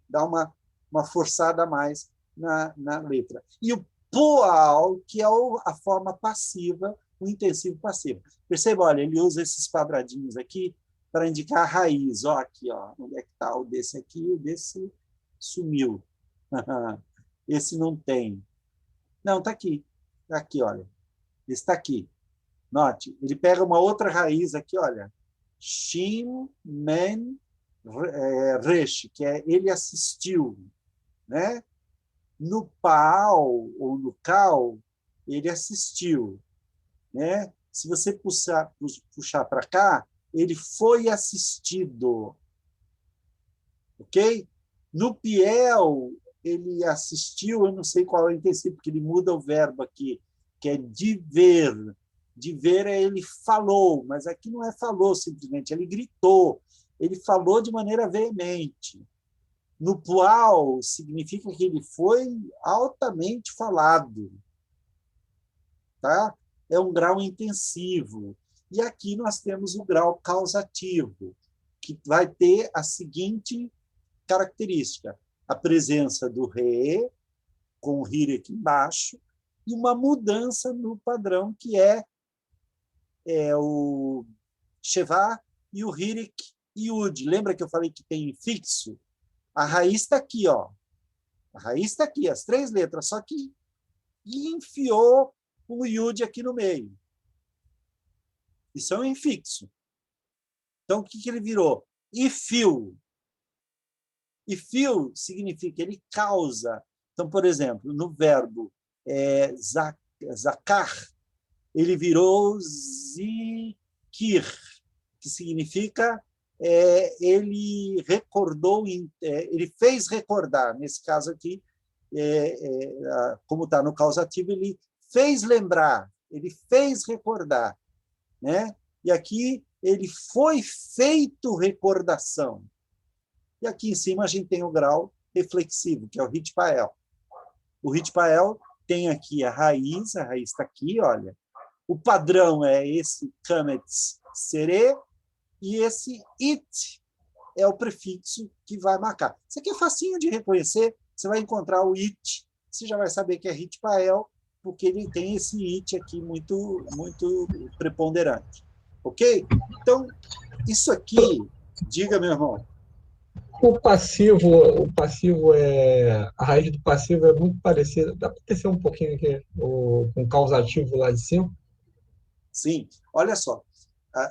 Dá uma forçada a mais na letra. E o poal, que é a forma passiva, o intensivo passivo. Perceba, olha, ele usa esses quadradinhos aqui para indicar a raiz. Ó, aqui, ó, onde é que está o desse aqui? O desse sumiu. Esse não tem. Não, está aqui. Está aqui, olha. Esse está aqui. Note, ele pega uma outra raiz aqui, olha. Shin, men, resh, que é ele assistiu. Né? No pau ou no cal, ele assistiu. Né? Se você puxar para cá, ele foi assistido. Ok? No piel, ele assistiu, eu não sei qual é o intensivo, porque ele muda o verbo aqui, que é de ver. De ver é ele falou, mas aqui não é falou simplesmente, ele gritou, ele falou de maneira veemente. No pual, significa que ele foi altamente falado. Tá? É um grau intensivo. E aqui nós temos o grau causativo, que vai ter a seguinte característica: a presença do re, com o hire aqui embaixo, e uma mudança no padrão, que é o shevá e o hirik e ud. Lembra que eu falei que tem fixo? A raiz está aqui, ó. A raiz está aqui, as 3 letras, só que enfiou o yud aqui no meio. Isso é um infixo. Então, o que ele virou? Ifil. Ifil significa ele causa. Então, por exemplo, no verbo zakar, ele virou zikir, que significa ele recordou, ele fez recordar. Nesse caso aqui, como está no causativo, ele fez lembrar, ele fez recordar. Né? E aqui ele foi feito recordação. E aqui em cima a gente tem o grau reflexivo, que é o Hitpael. O Hitpael tem aqui a raiz está aqui, olha. O padrão é esse kametz sere, e esse it é o prefixo que vai marcar. Isso aqui é facinho de reconhecer, você vai encontrar o it, você já vai saber que é Hitpael, porque ele tem esse it aqui muito, muito preponderante. Ok? Então, isso aqui, diga, meu irmão. O passivo a raiz do passivo é muito parecida. Dá para descer um pouquinho aqui com o causativo lá de cima? Sim. Olha só.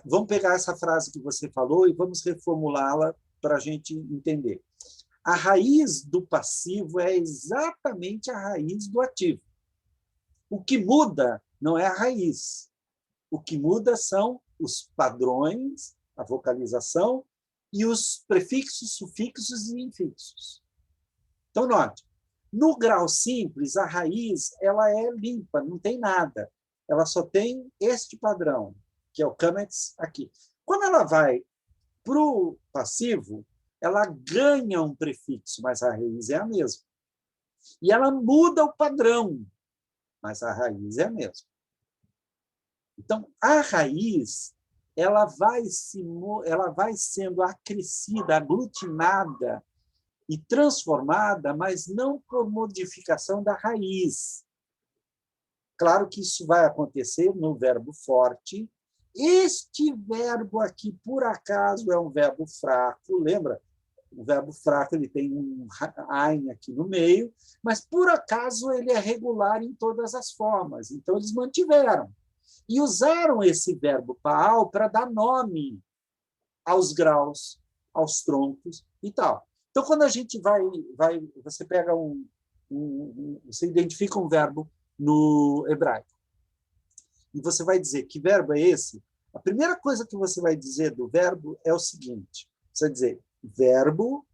Vamos pegar essa frase que você falou e vamos reformulá-la para a gente entender. A raiz do passivo é exatamente a raiz do ativo. O que muda não é a raiz. O que muda são os padrões, a vocalização e os prefixos, sufixos e infixos. Então, note, no grau simples, a raiz ela é limpa, não tem nada. Ela só tem este padrão, que é o kametz aqui. Quando ela vai para o passivo, ela ganha um prefixo, mas a raiz é a mesma. E ela muda o padrão, mas a raiz é a mesma. Então, a raiz ela vai sendo acrescida, aglutinada e transformada, mas não por modificação da raiz. Claro que isso vai acontecer no verbo forte. Este verbo aqui, por acaso, é um verbo fraco, lembra? O verbo fraco ele tem um ein aqui no meio, mas, por acaso, ele é regular em todas as formas. Então, eles mantiveram. E usaram esse verbo paal para dar nome aos graus, aos troncos e tal. Então, quando a gente você pega você identifica um verbo no hebraico. E você vai dizer que verbo é esse? A primeira coisa que você vai dizer do verbo é o seguinte. Você vai dizer verbo,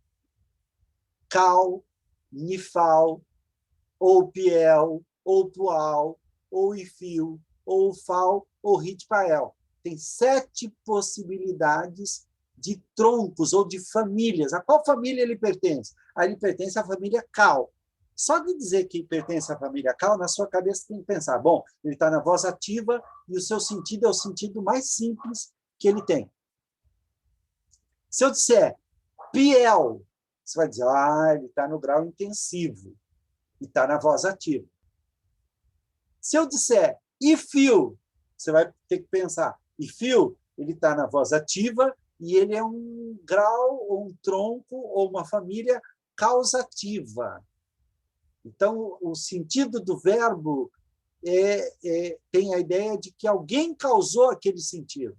cal, nifal, ou piel, ou pual, ou ifil, ou fal, ou ritpael. Tem 7 possibilidades de troncos ou de famílias. A qual família ele pertence? Ele pertence à família cal. Só de dizer que pertence à família cal, na sua cabeça tem que pensar, bom, ele está na voz ativa e o seu sentido é o sentido mais simples que ele tem. Se eu disser piel, você vai dizer, ele está no grau intensivo e está na voz ativa. Se eu disser ifil, você vai ter que pensar, ifil, ele está na voz ativa e ele é um grau, ou um tronco, ou uma família causativa. Então, o sentido do verbo tem a ideia de que alguém causou aquele sentido.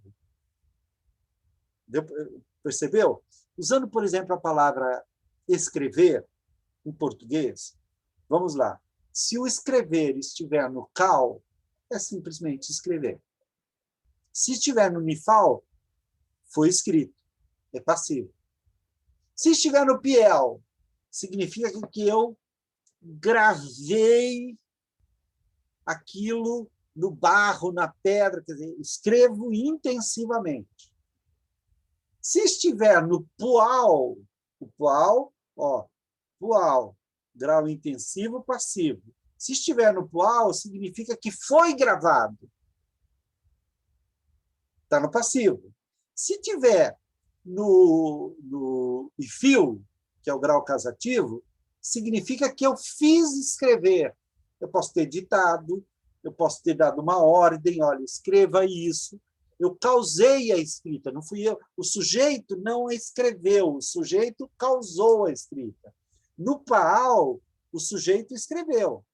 Percebeu? Usando, por exemplo, a palavra escrever, em português, vamos lá. Se o escrever estiver no cal, é simplesmente escrever. Se estiver no nifal, foi escrito, é passivo. Se estiver no piel, significa que eu gravei aquilo no barro, na pedra, quer dizer, escrevo intensivamente. Se estiver no pual, o pual, pual, grau intensivo, passivo. Se estiver no pual, significa que foi gravado. Está no passivo. Se tiver no ifil, que é o grau causativo, significa que eu fiz escrever. Eu posso ter ditado, eu posso ter dado uma ordem, olha, escreva isso. Eu causei a escrita, não fui eu. O sujeito não escreveu, o sujeito causou a escrita. No paal, o sujeito escreveu.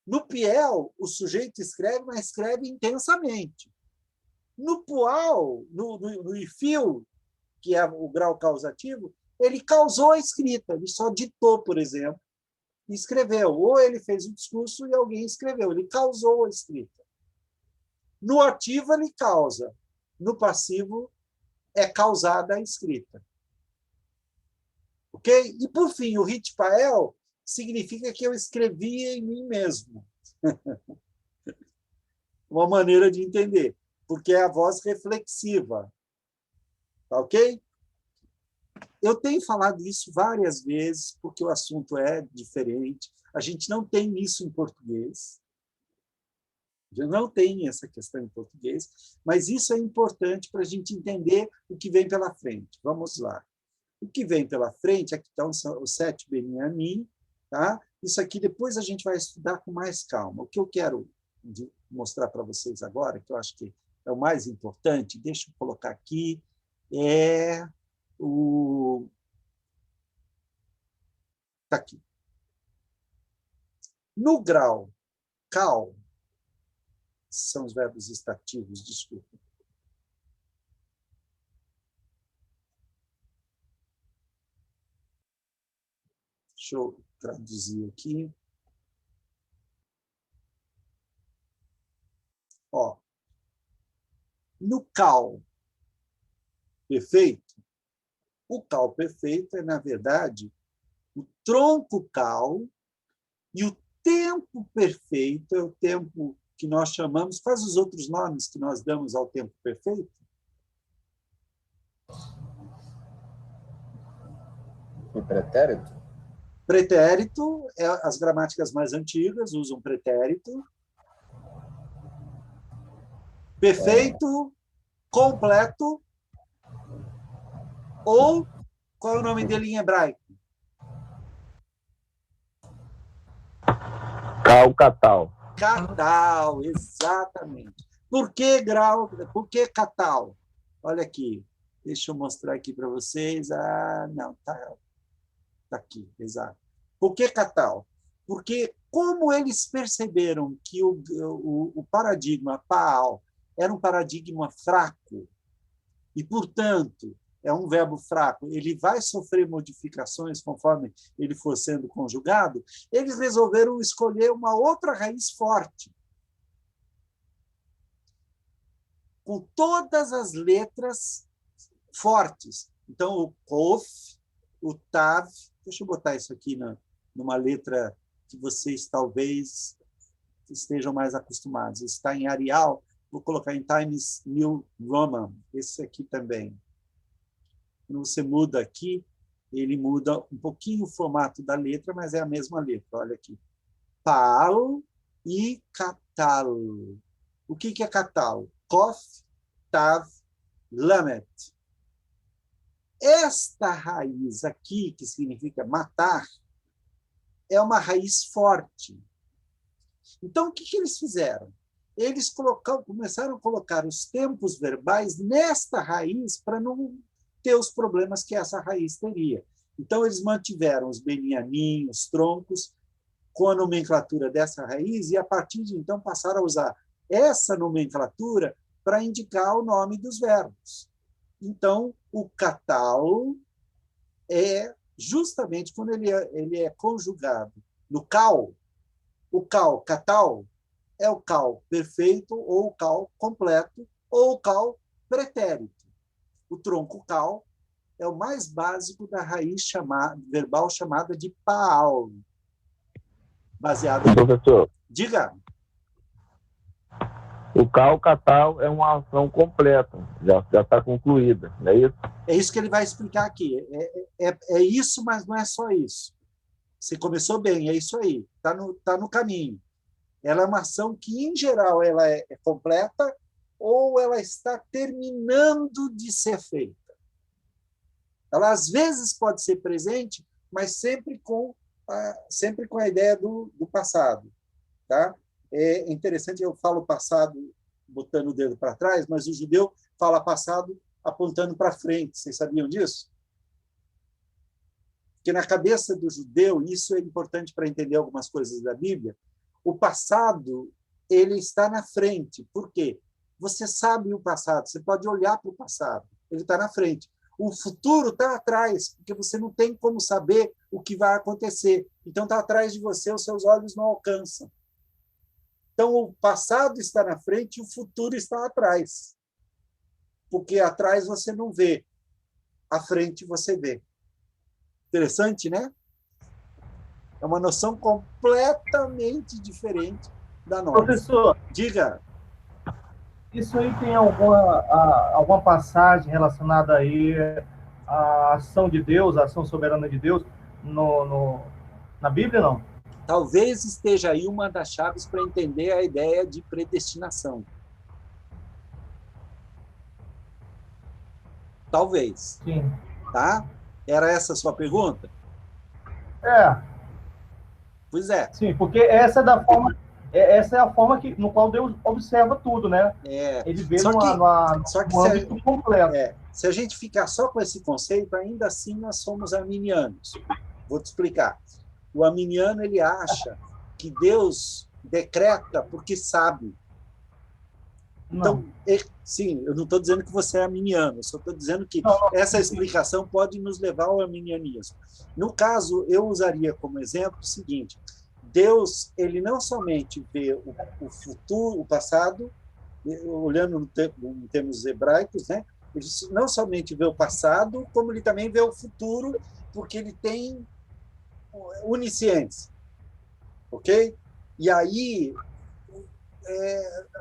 No piel, o sujeito escreve, mas escreve intensamente. No pual, no ifil, que é o grau causativo, ele causou a escrita, ele só ditou, por exemplo, e escreveu. Ou ele fez um discurso e alguém escreveu, ele causou a escrita. No ativo, ele causa. No passivo, é causada a escrita. Ok? E, por fim, o ritpael significa que eu escrevi em mim mesmo. Uma maneira de entender, porque é a voz reflexiva. Tá ok? Eu tenho falado isso várias vezes, porque o assunto é diferente. A gente não tem isso em português. Já não tem essa questão em português, mas isso é importante para a gente entender o que vem pela frente. Vamos lá. O que vem pela frente, aqui estão os 7 Benyamin, tá? Isso aqui depois a gente vai estudar com mais calma. O que eu quero mostrar para vocês agora, que eu acho que é o mais importante, deixa eu colocar aqui, é o... Está aqui. No grau cal, são os verbos estativos, desculpa. Deixa eu traduzir aqui. No cal perfeito, o cal perfeito é, na verdade, o tronco cal, e o tempo perfeito é o tempo que nós chamamos, quais os outros nomes que nós damos ao tempo perfeito? O pretérito? Pretérito, as gramáticas mais antigas usam pretérito. Perfeito, completo, ou qual é o nome dele em hebraico? Catal. Catal, exatamente. Por que grau? Por que catal? Olha aqui, deixa eu mostrar aqui para vocês. Não, tá aqui, exato. Por que catal? Porque como eles perceberam que o paradigma Paal era um paradigma fraco, e, portanto, é um verbo fraco, ele vai sofrer modificações conforme ele for sendo conjugado, eles resolveram escolher uma outra raiz forte, com todas as letras fortes. Então, o kof, o tav, deixa eu botar isso aqui numa letra que vocês talvez estejam mais acostumados. Está em Arial, vou colocar em Times New Roman, esse aqui também. Quando você muda aqui, ele muda um pouquinho o formato da letra, mas é a mesma letra. Olha aqui. Pal e Katal. O que é Katal? Kof, Tav, Lamet. Esta raiz aqui, que significa matar, é uma raiz forte. Então, o que eles fizeram? Eles começaram a colocar os tempos verbais nesta raiz para não ter os problemas que essa raiz teria. Então, eles mantiveram os benianinhos, os troncos, com a nomenclatura dessa raiz, e, a partir de então, passaram a usar essa nomenclatura para indicar o nome dos verbos. Então, o catal é justamente quando ele é conjugado no cal. O cal, catal, é o cal perfeito, ou o cal completo, ou o cal pretérito. O tronco cal é o mais básico da raiz verbal chamada de paal. Baseado em... Professor, Diga. o cal-catal é uma ação completa, já está concluída, não é isso? É isso que ele vai explicar aqui. É isso, mas não é só isso. Você começou bem, é isso aí. Tá no caminho. Ela é uma ação que, em geral, ela é completa ou ela está terminando de ser feita. Ela, às vezes, pode ser presente, mas sempre com a ideia do passado. Tá? É interessante, eu falo passado botando o dedo para trás, mas o judeu fala passado apontando para frente. Vocês sabiam disso? Porque na cabeça do judeu, isso é importante para entender algumas coisas da Bíblia, o passado ele está na frente. Por quê? Você sabe o passado, você pode olhar para o passado, ele está na frente. O futuro está atrás, porque você não tem como saber o que vai acontecer. Então, está atrás de você, os seus olhos não alcançam. Então, o passado está na frente e o futuro está atrás. Porque atrás você não vê, à frente você vê. Interessante, né? É uma noção completamente diferente da nossa. Professor, Diga. isso aí tem alguma passagem relacionada aí à ação de Deus, à ação soberana de Deus na Bíblia, não? Talvez esteja aí uma das chaves para entender a ideia de predestinação. Talvez. Sim. Tá? Era essa a sua pergunta? Pois é. Sim, porque essa é a forma no qual Deus observa tudo, né? Ele vê no âmbito completo. Se a gente ficar só com esse conceito, ainda assim nós somos arminianos. Vou te explicar. O arminiano, ele acha que Deus decreta porque sabe. Então, sim, eu não estou dizendo que você é arminiano, eu só estou dizendo que essa explicação pode nos levar ao arminianismo. No caso, eu usaria como exemplo o seguinte: Deus, ele não somente vê o futuro, o passado, olhando em termos hebraicos, né? Ele não somente vê o passado, como ele também vê o futuro, porque ele tem onisciência. Ok? E aí,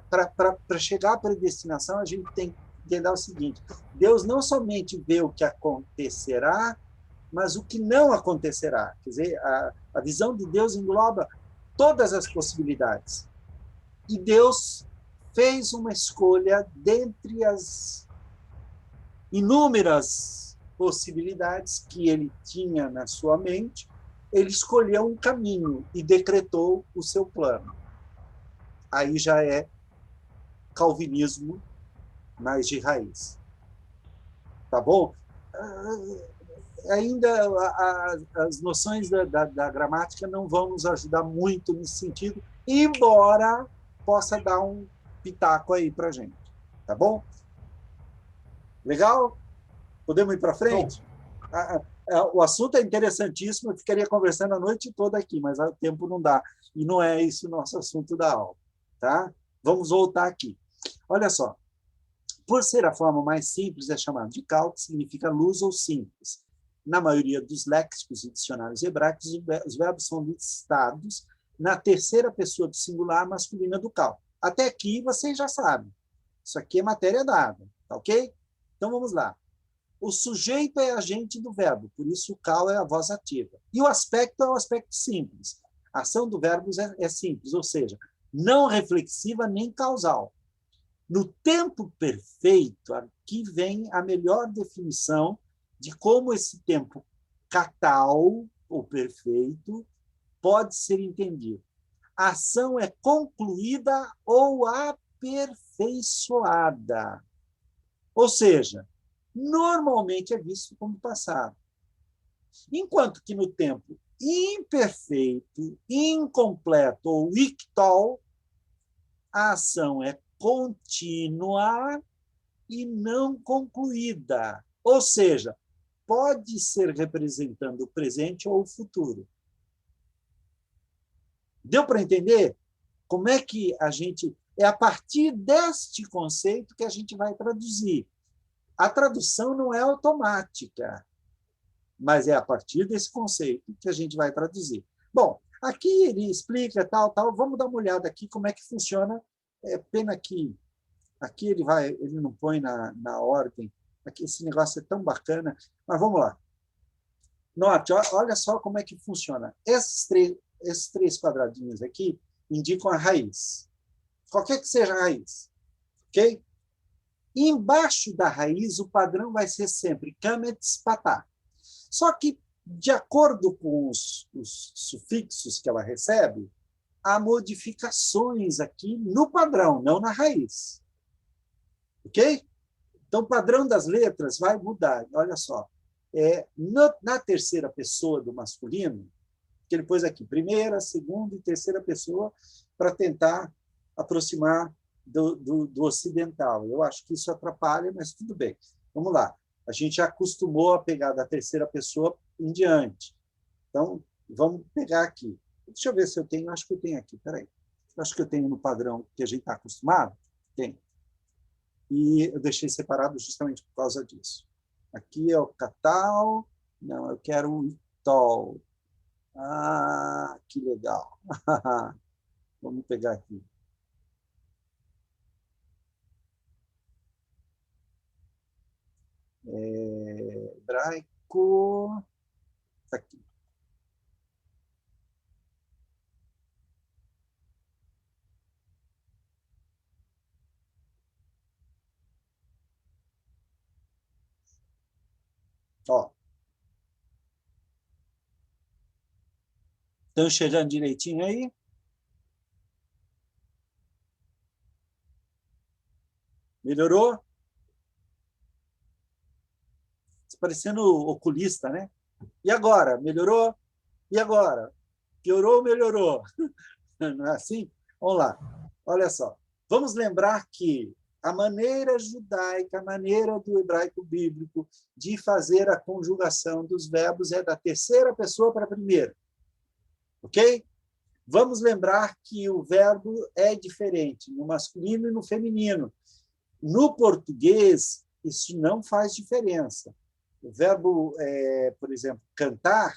para chegar à predestinação, a gente tem que entender o seguinte: Deus não somente vê o que acontecerá, mas o que não acontecerá. Quer dizer, a visão de Deus engloba todas as possibilidades. E Deus fez uma escolha dentre as inúmeras possibilidades que ele tinha na sua mente. Ele escolheu um caminho e decretou o seu plano. Aí já é calvinismo mais de raiz. Tá bom? Ainda as noções da gramática não vão nos ajudar muito nesse sentido, embora possa dar um pitaco aí para a gente. Tá bom? Legal? Podemos ir para frente? O assunto é interessantíssimo, eu ficaria conversando a noite toda aqui, mas o tempo não dá. E não é isso o nosso assunto da aula. Tá? Vamos voltar aqui. Olha só. Por ser a forma mais simples, é chamado de cal, que significa luz ou simples. Na maioria dos léxicos e dicionários hebraicos, os verbos são listados na terceira pessoa do singular masculina do cal. Até aqui vocês já sabem. Isso aqui é matéria dada, tá ok? Então vamos lá. O sujeito é agente do verbo, por isso o cal é a voz ativa. E o aspecto é um aspecto simples. A ação do verbo é simples, ou seja, não reflexiva nem causal. No tempo perfeito, aqui vem a melhor definição de como esse tempo catal, ou perfeito, pode ser entendido. A ação é concluída ou aperfeiçoada. Ou seja, normalmente é visto como passado. Enquanto que no tempo imperfeito, incompleto ou ictal, a ação é contínua e não concluída. Ou seja, pode ser representando o presente ou o futuro. Deu para entender? Como é que a gente... É a partir deste conceito que a gente vai traduzir. A tradução não é automática, mas é a partir desse conceito que a gente vai traduzir. Bom, aqui ele explica tal. Vamos dar uma olhada aqui como é que funciona. É pena que aqui ele não põe na ordem. Aqui esse negócio é tão bacana. Mas vamos lá. Note, olha só como é que funciona. Esses três quadradinhos aqui indicam a raiz. Qualquer que seja a raiz. Ok? E embaixo da raiz, o padrão vai ser sempre kametz patá. Só que, de acordo com os sufixos que ela recebe, há modificações aqui no padrão, não na raiz. Ok? Então, o padrão das letras vai mudar. Olha só. Na terceira pessoa do masculino, que ele pôs aqui, primeira, segunda e terceira pessoa, para tentar aproximar do ocidental. Eu acho que isso atrapalha, mas tudo bem. Vamos lá. A gente já acostumou a pegar da terceira pessoa em diante. Então, vamos pegar aqui. Deixa eu ver se eu tenho. Acho que eu tenho aqui. Espera aí. Acho que eu tenho no padrão que a gente está acostumado. Tem. E eu deixei separado justamente por causa disso. Aqui é o catal. Não, eu quero o itol. Ah, que legal. Vamos pegar aqui. Hebraico. Está aqui. Ó. Estão enxergando direitinho aí? Melhorou? Está parecendo oculista, né? E agora? Melhorou? E agora? Piorou ou melhorou? Não é assim? Vamos lá. Olha só. Vamos lembrar que a maneira judaica, a maneira do hebraico bíblico de fazer a conjugação dos verbos é da terceira pessoa para a primeira. Ok? Vamos lembrar que o verbo é diferente no masculino e no feminino. No português, isso não faz diferença. O verbo, por exemplo, cantar,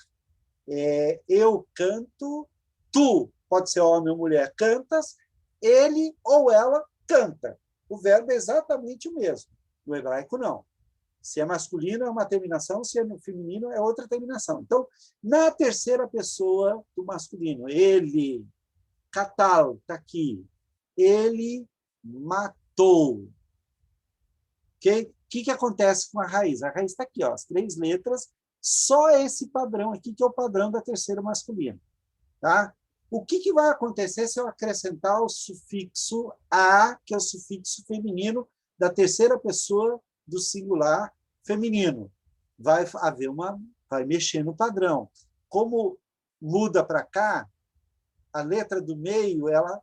eu canto, tu, pode ser homem ou mulher, cantas, ele ou ela canta. O verbo é exatamente o mesmo. No hebraico, não. Se é masculino, é uma terminação, se é no feminino, é outra terminação. Então, na terceira pessoa do masculino, ele, catal, está aqui, ele matou. Okay? O que acontece com a raiz? A raiz está aqui, ó, as três letras, só esse padrão aqui, que é o padrão da terceira masculina. Tá? O que vai acontecer se eu acrescentar o sufixo a, que é o sufixo feminino da terceira pessoa do singular feminino? Vai mexer no padrão. Como muda para cá, a letra do meio, ela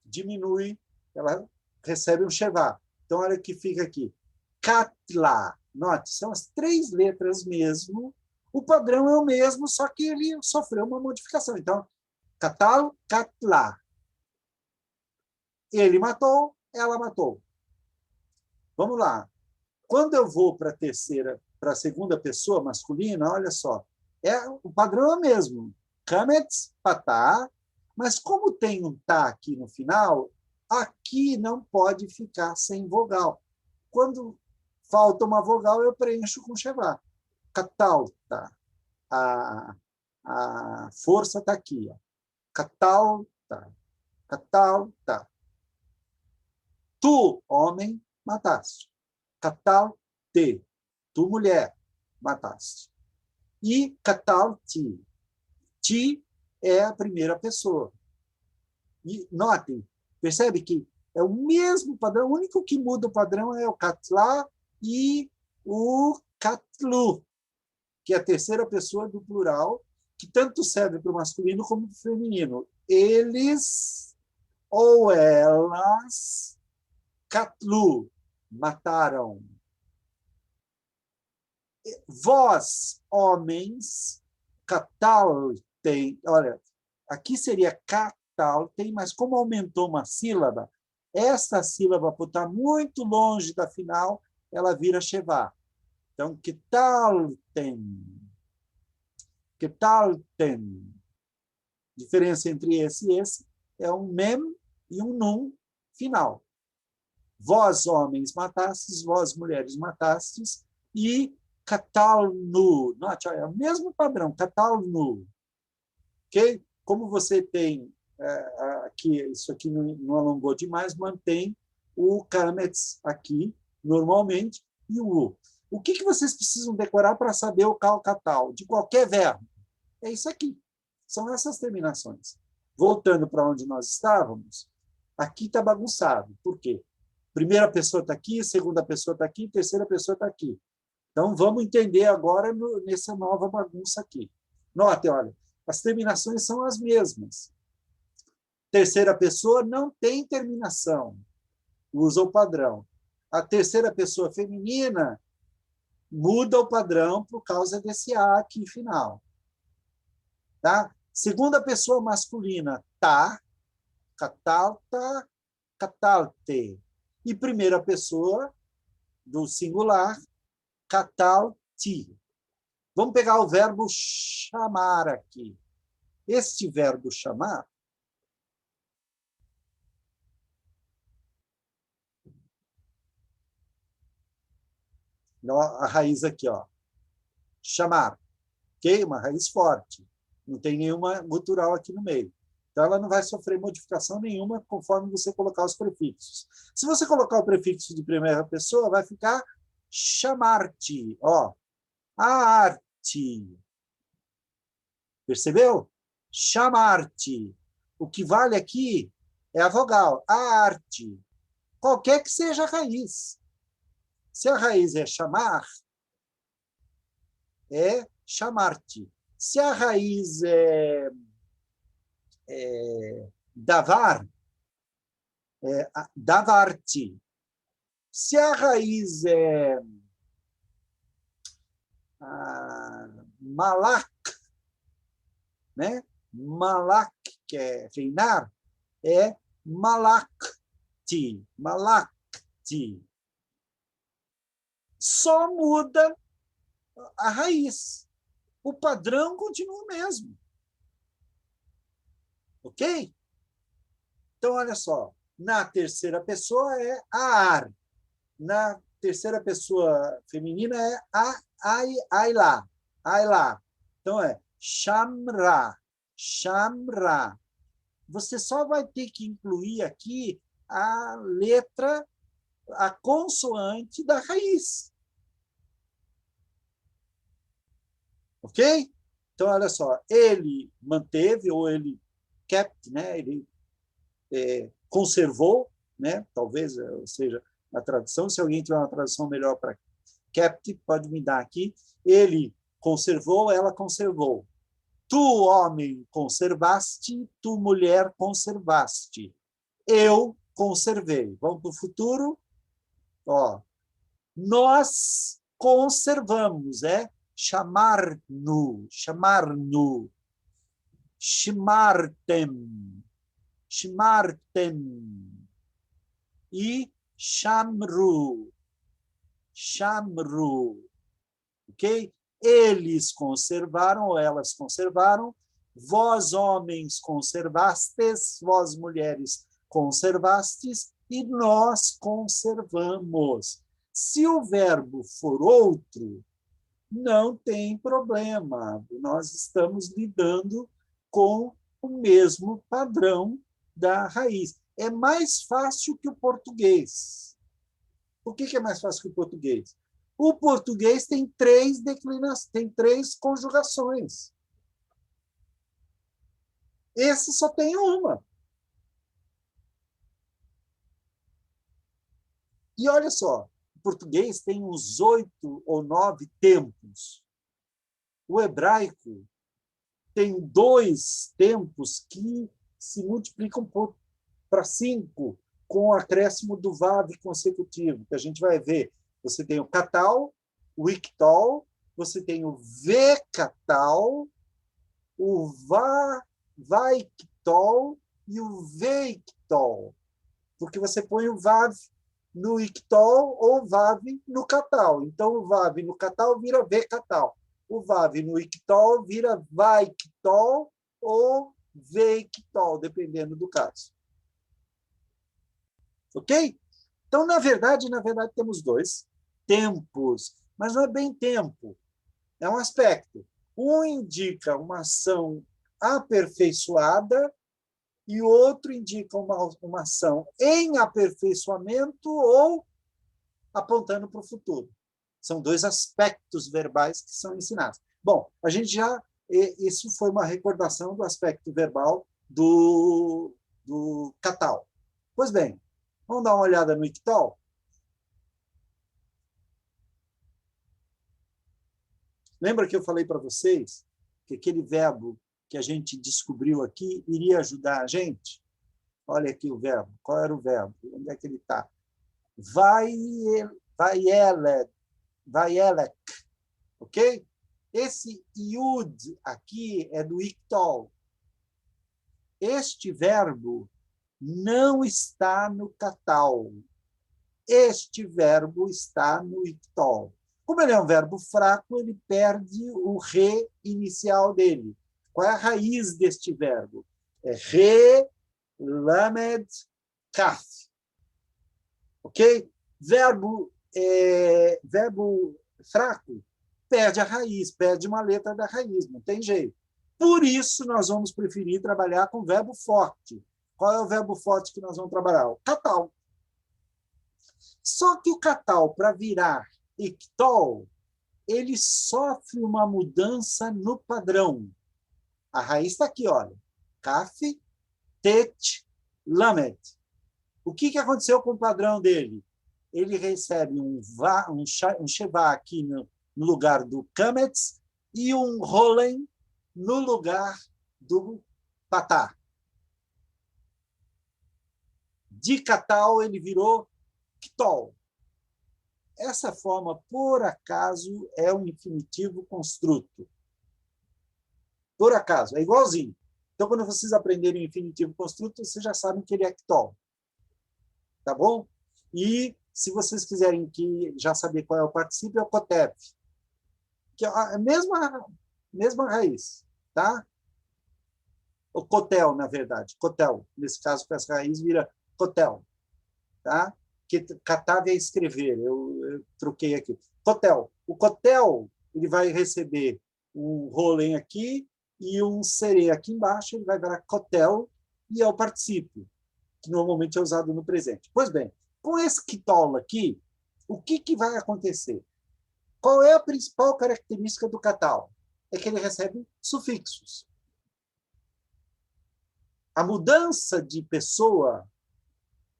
diminui, ela recebe um shevá. Então, olha o que fica aqui. Katla. Note, são as 3 letras mesmo. O padrão é o mesmo, só que ele sofreu uma modificação. Então, katal, katla. Ele matou, ela matou. Vamos lá. Quando eu vou para a segunda pessoa masculina, olha só, o padrão é o mesmo. Kametz, patá, mas como tem um tá aqui no final, aqui não pode ficar sem vogal. Quando falta uma vogal, eu preencho com chevá. Catalta. A força está aqui. Ó. Catalta. Catalta. Tu, homem, mataste. Catalte. Tu, mulher, mataste. E catalti. Ti é a primeira pessoa. E notem, percebe que é o mesmo padrão, o único que muda o padrão é o katla e o katlu, que é a terceira pessoa do plural, que tanto serve para o masculino como para o feminino. Eles ou elas, katlu, mataram. Vós, homens, kataltem. Olha, aqui seria kataltem, mas como aumentou uma sílaba, essa sílaba, por estar muito longe da final, ela vira shevá. Então, ketaltem. Ketaltem. Diferença entre esse e esse é um mem e um num final. Vós, homens, matastes, vós, mulheres, matastes, e katalnu. Note, é o mesmo padrão, katalnu. Ok? Como você tem aqui, isso aqui não alongou demais, mantém o kametz aqui, normalmente, e o u. O que vocês precisam decorar para saber o cal-catal? De qualquer verbo. É isso aqui. São essas terminações. Voltando para onde nós estávamos, aqui está bagunçado. Por quê? Primeira pessoa está aqui, segunda pessoa está aqui, terceira pessoa está aqui. Então, vamos entender agora nessa nova bagunça aqui. Note, olha, as terminações são as mesmas. Terceira pessoa não tem terminação. Usa o padrão. A terceira pessoa feminina muda o padrão por causa desse A aqui final. Tá? Segunda pessoa masculina, tá, catalta, catalte. E primeira pessoa do singular, catalti. Vamos pegar o verbo chamar aqui. Este verbo chamar a raiz aqui, ó. Chamar. Ok? Uma raiz forte. Não tem nenhuma gutural aqui no meio. Então, ela não vai sofrer modificação nenhuma conforme você colocar os prefixos. Se você colocar o prefixo de primeira pessoa, vai ficar chamar-te. Ó, a arte. Percebeu? Chamar-te. O que vale aqui é a vogal. A arte. Qualquer que seja a raiz. Se a raiz é chamar, é chamar-te. Se a raiz é davar, é davar-te. Se a raiz é malak, né? Malak, que é reinar, é malakti, malakti. Só muda a raiz. O padrão continua o mesmo. Ok? Então, olha só. Na terceira pessoa é ar. Na terceira pessoa feminina é ailá. Ailá. Então, é chamra. Chamra. Você só vai ter que incluir aqui a letra, a consoante da raiz. Ok? Então, olha só. Ele manteve, ou ele kept, né? Ele conservou, né? Talvez seja a tradução. Se alguém tiver uma tradução melhor para kept, pode me dar aqui. Ele conservou, ela conservou. Tu, homem, conservaste, tu, mulher, conservaste. Eu conservei. Vamos para o futuro. Ó, nós conservamos, é chamar-no, chamar-no, shimartem, shimartem, e shamru, shamru, ok? Eles conservaram, ou elas conservaram, vós, homens, conservastes, vós, mulheres, conservastes, e nós conservamos. Se o verbo for outro, não tem problema. Nós estamos lidando com o mesmo padrão da raiz. É mais fácil que o português. Por que é mais fácil que o português? O português tem 3 declinações, tem 3 conjugações. Esse só tem uma. E olha só, o português tem uns 8 ou 9 tempos. O hebraico tem 2 tempos que se multiplicam para 5 com o acréscimo do vav consecutivo, que a gente vai ver. Você tem o katal, o iktol, você tem o vekatal, o vaiktol e o veiktol. Porque você põe o vav no iktol ou vav no katal. Então, o vav no katal vira vekatal. O vav no iktol vira vaiktol ou veiktol, dependendo do caso. Ok? Então, na verdade, temos 2 tempos, mas não é bem tempo, é um aspecto. Um indica uma ação aperfeiçoada e o outro indica uma ação em aperfeiçoamento ou apontando para o futuro. São 2 aspectos verbais que são ensinados. Bom, a gente já... Isso foi uma recordação do aspecto verbal do katal. Pois bem, vamos dar uma olhada no iktol? Lembra que eu falei para vocês que aquele verbo que a gente descobriu aqui iria ajudar a gente? Olha aqui o verbo. Qual era o verbo? Onde é que ele está? Vaielek. Ok? Esse iud aqui é do iktol. Este verbo não está no katal. Este verbo está no iktol. Como ele é um verbo fraco, ele perde o re inicial dele. Qual é a raiz deste verbo? É re, lamed, kaf. Ok? Verbo fraco perde a raiz, perde uma letra da raiz, não tem jeito. Por isso, nós vamos preferir trabalhar com verbo forte. Qual é o verbo forte que nós vamos trabalhar? O katal. Só que o katal, para virar iktol, ele sofre uma mudança no padrão. A raiz está aqui, olha. Kaf, tet, lamed. O que aconteceu com o padrão dele? Ele recebe um sheva aqui no lugar do kametz e um rolen no lugar do patá. De katal, ele virou ktol. Essa forma, por acaso, é um infinitivo construto. Por acaso, é igualzinho. Então, quando vocês aprenderem o infinitivo construto, vocês já sabem que ele é ktol. Tá bom? E, se vocês quiserem já saber qual é o particípio, é o kotev, que é a mesma raiz. Tá? O kotel, na verdade. Kotel. Nesse caso, com essa raiz, vira kotel. Tá? Que katav é escrever, eu troquei aqui. Kotel. O kotel, ele vai receber um rolen aqui e um serê aqui embaixo, ele vai virar kotel e é o particípio, que normalmente é usado no presente. Pois bem, com esse kitol aqui, o que vai acontecer? Qual é a principal característica do katal? É que ele recebe sufixos. A mudança de pessoa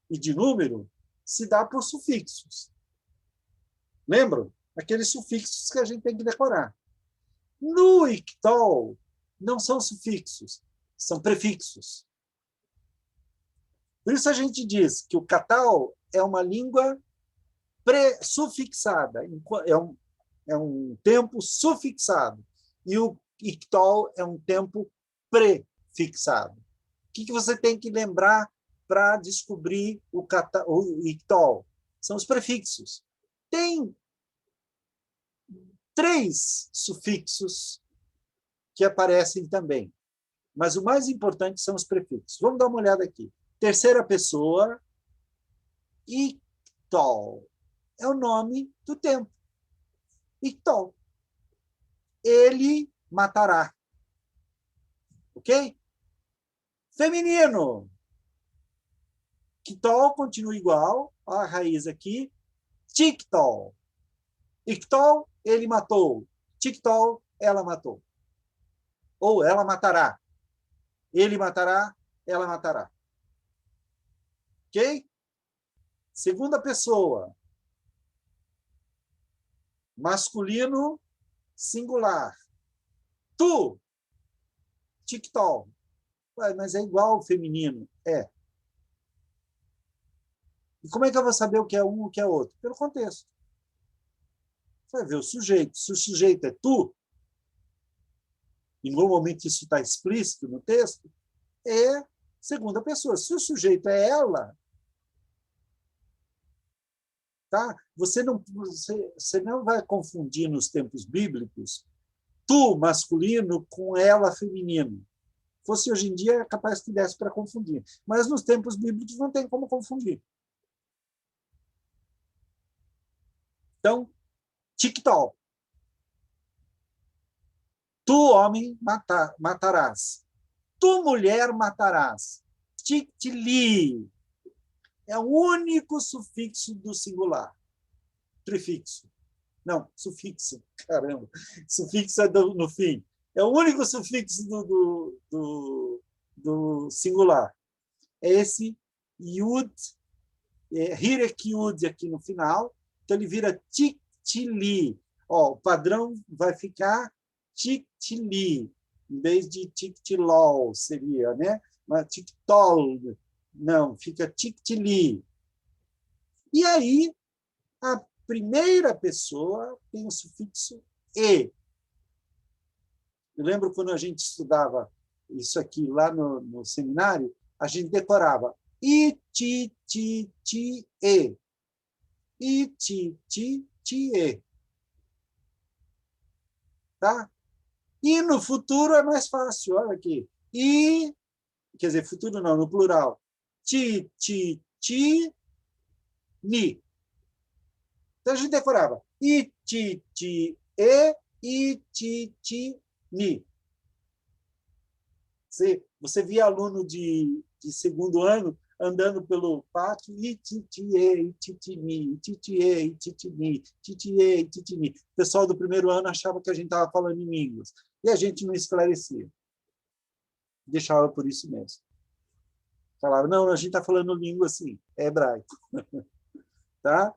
e de número se dá por sufixos. Lembram? Aqueles sufixos que a gente tem que decorar. No iktol, não são sufixos, são prefixos. Por isso a gente diz que o katal é uma língua sufixada. é um tempo sufixado e o ictol é um tempo prefixado. O que você tem que lembrar para descobrir o ictol? São os prefixos. Tem 3 sufixos que aparecem também, mas o mais importante são os prefixos. Vamos dar uma olhada aqui. Terceira pessoa, ictol. É o nome do tempo. Ictol. Ele matará. Ok? Feminino. Ictol continua igual. Olha a raiz aqui. Tictol. Ictol, ele matou. Tictol, ela matou. Ou ela matará. Ele matará, ela matará. Ok? Segunda pessoa. Masculino, singular. Tu. Tictol. Mas é igual ao feminino. É. E como é que eu vou saber o que é um e o que é outro? Pelo contexto. Você vai ver o sujeito. Se o sujeito é tu, em algum momento isso está explícito no texto, é segunda pessoa. Se o sujeito é ela, tá? Você não vai confundir nos tempos bíblicos tu masculino com ela feminino. Se fosse hoje em dia, é capaz que desse para confundir. Mas nos tempos bíblicos não tem como confundir. Então, tictol. Tu, homem, matarás. Tu, mulher, matarás. Tictili. É o único sufixo do singular. Prefixo. Não, sufixo. Caramba. Sufixo é no fim. É o único sufixo do singular. É esse yud, hirek yud aqui no final. Então, ele vira tictili. O padrão vai ficar tictili, em vez de tictilol, seria, né? Mas tictol, não, fica tictili. E aí, a primeira pessoa tem o sufixo e. Eu lembro quando a gente estudava isso aqui lá no seminário, a gente decorava i, ti, e. I, ti, e. Tá? E no futuro é mais fácil, olha aqui. I, quer dizer, futuro não, no plural. Ti, ni. Então a gente decorava. I, ti, e, i, ti, ni. Você via aluno de segundo ano andando pelo pátio, ititiê, ititini, ititiê, ititini, titiê, ititini. O pessoal do primeiro ano achava que a gente estava falando em línguas. E a gente não esclarecia. Deixava por isso mesmo. Falava, não, a gente está falando língua assim, é hebraico. Tá?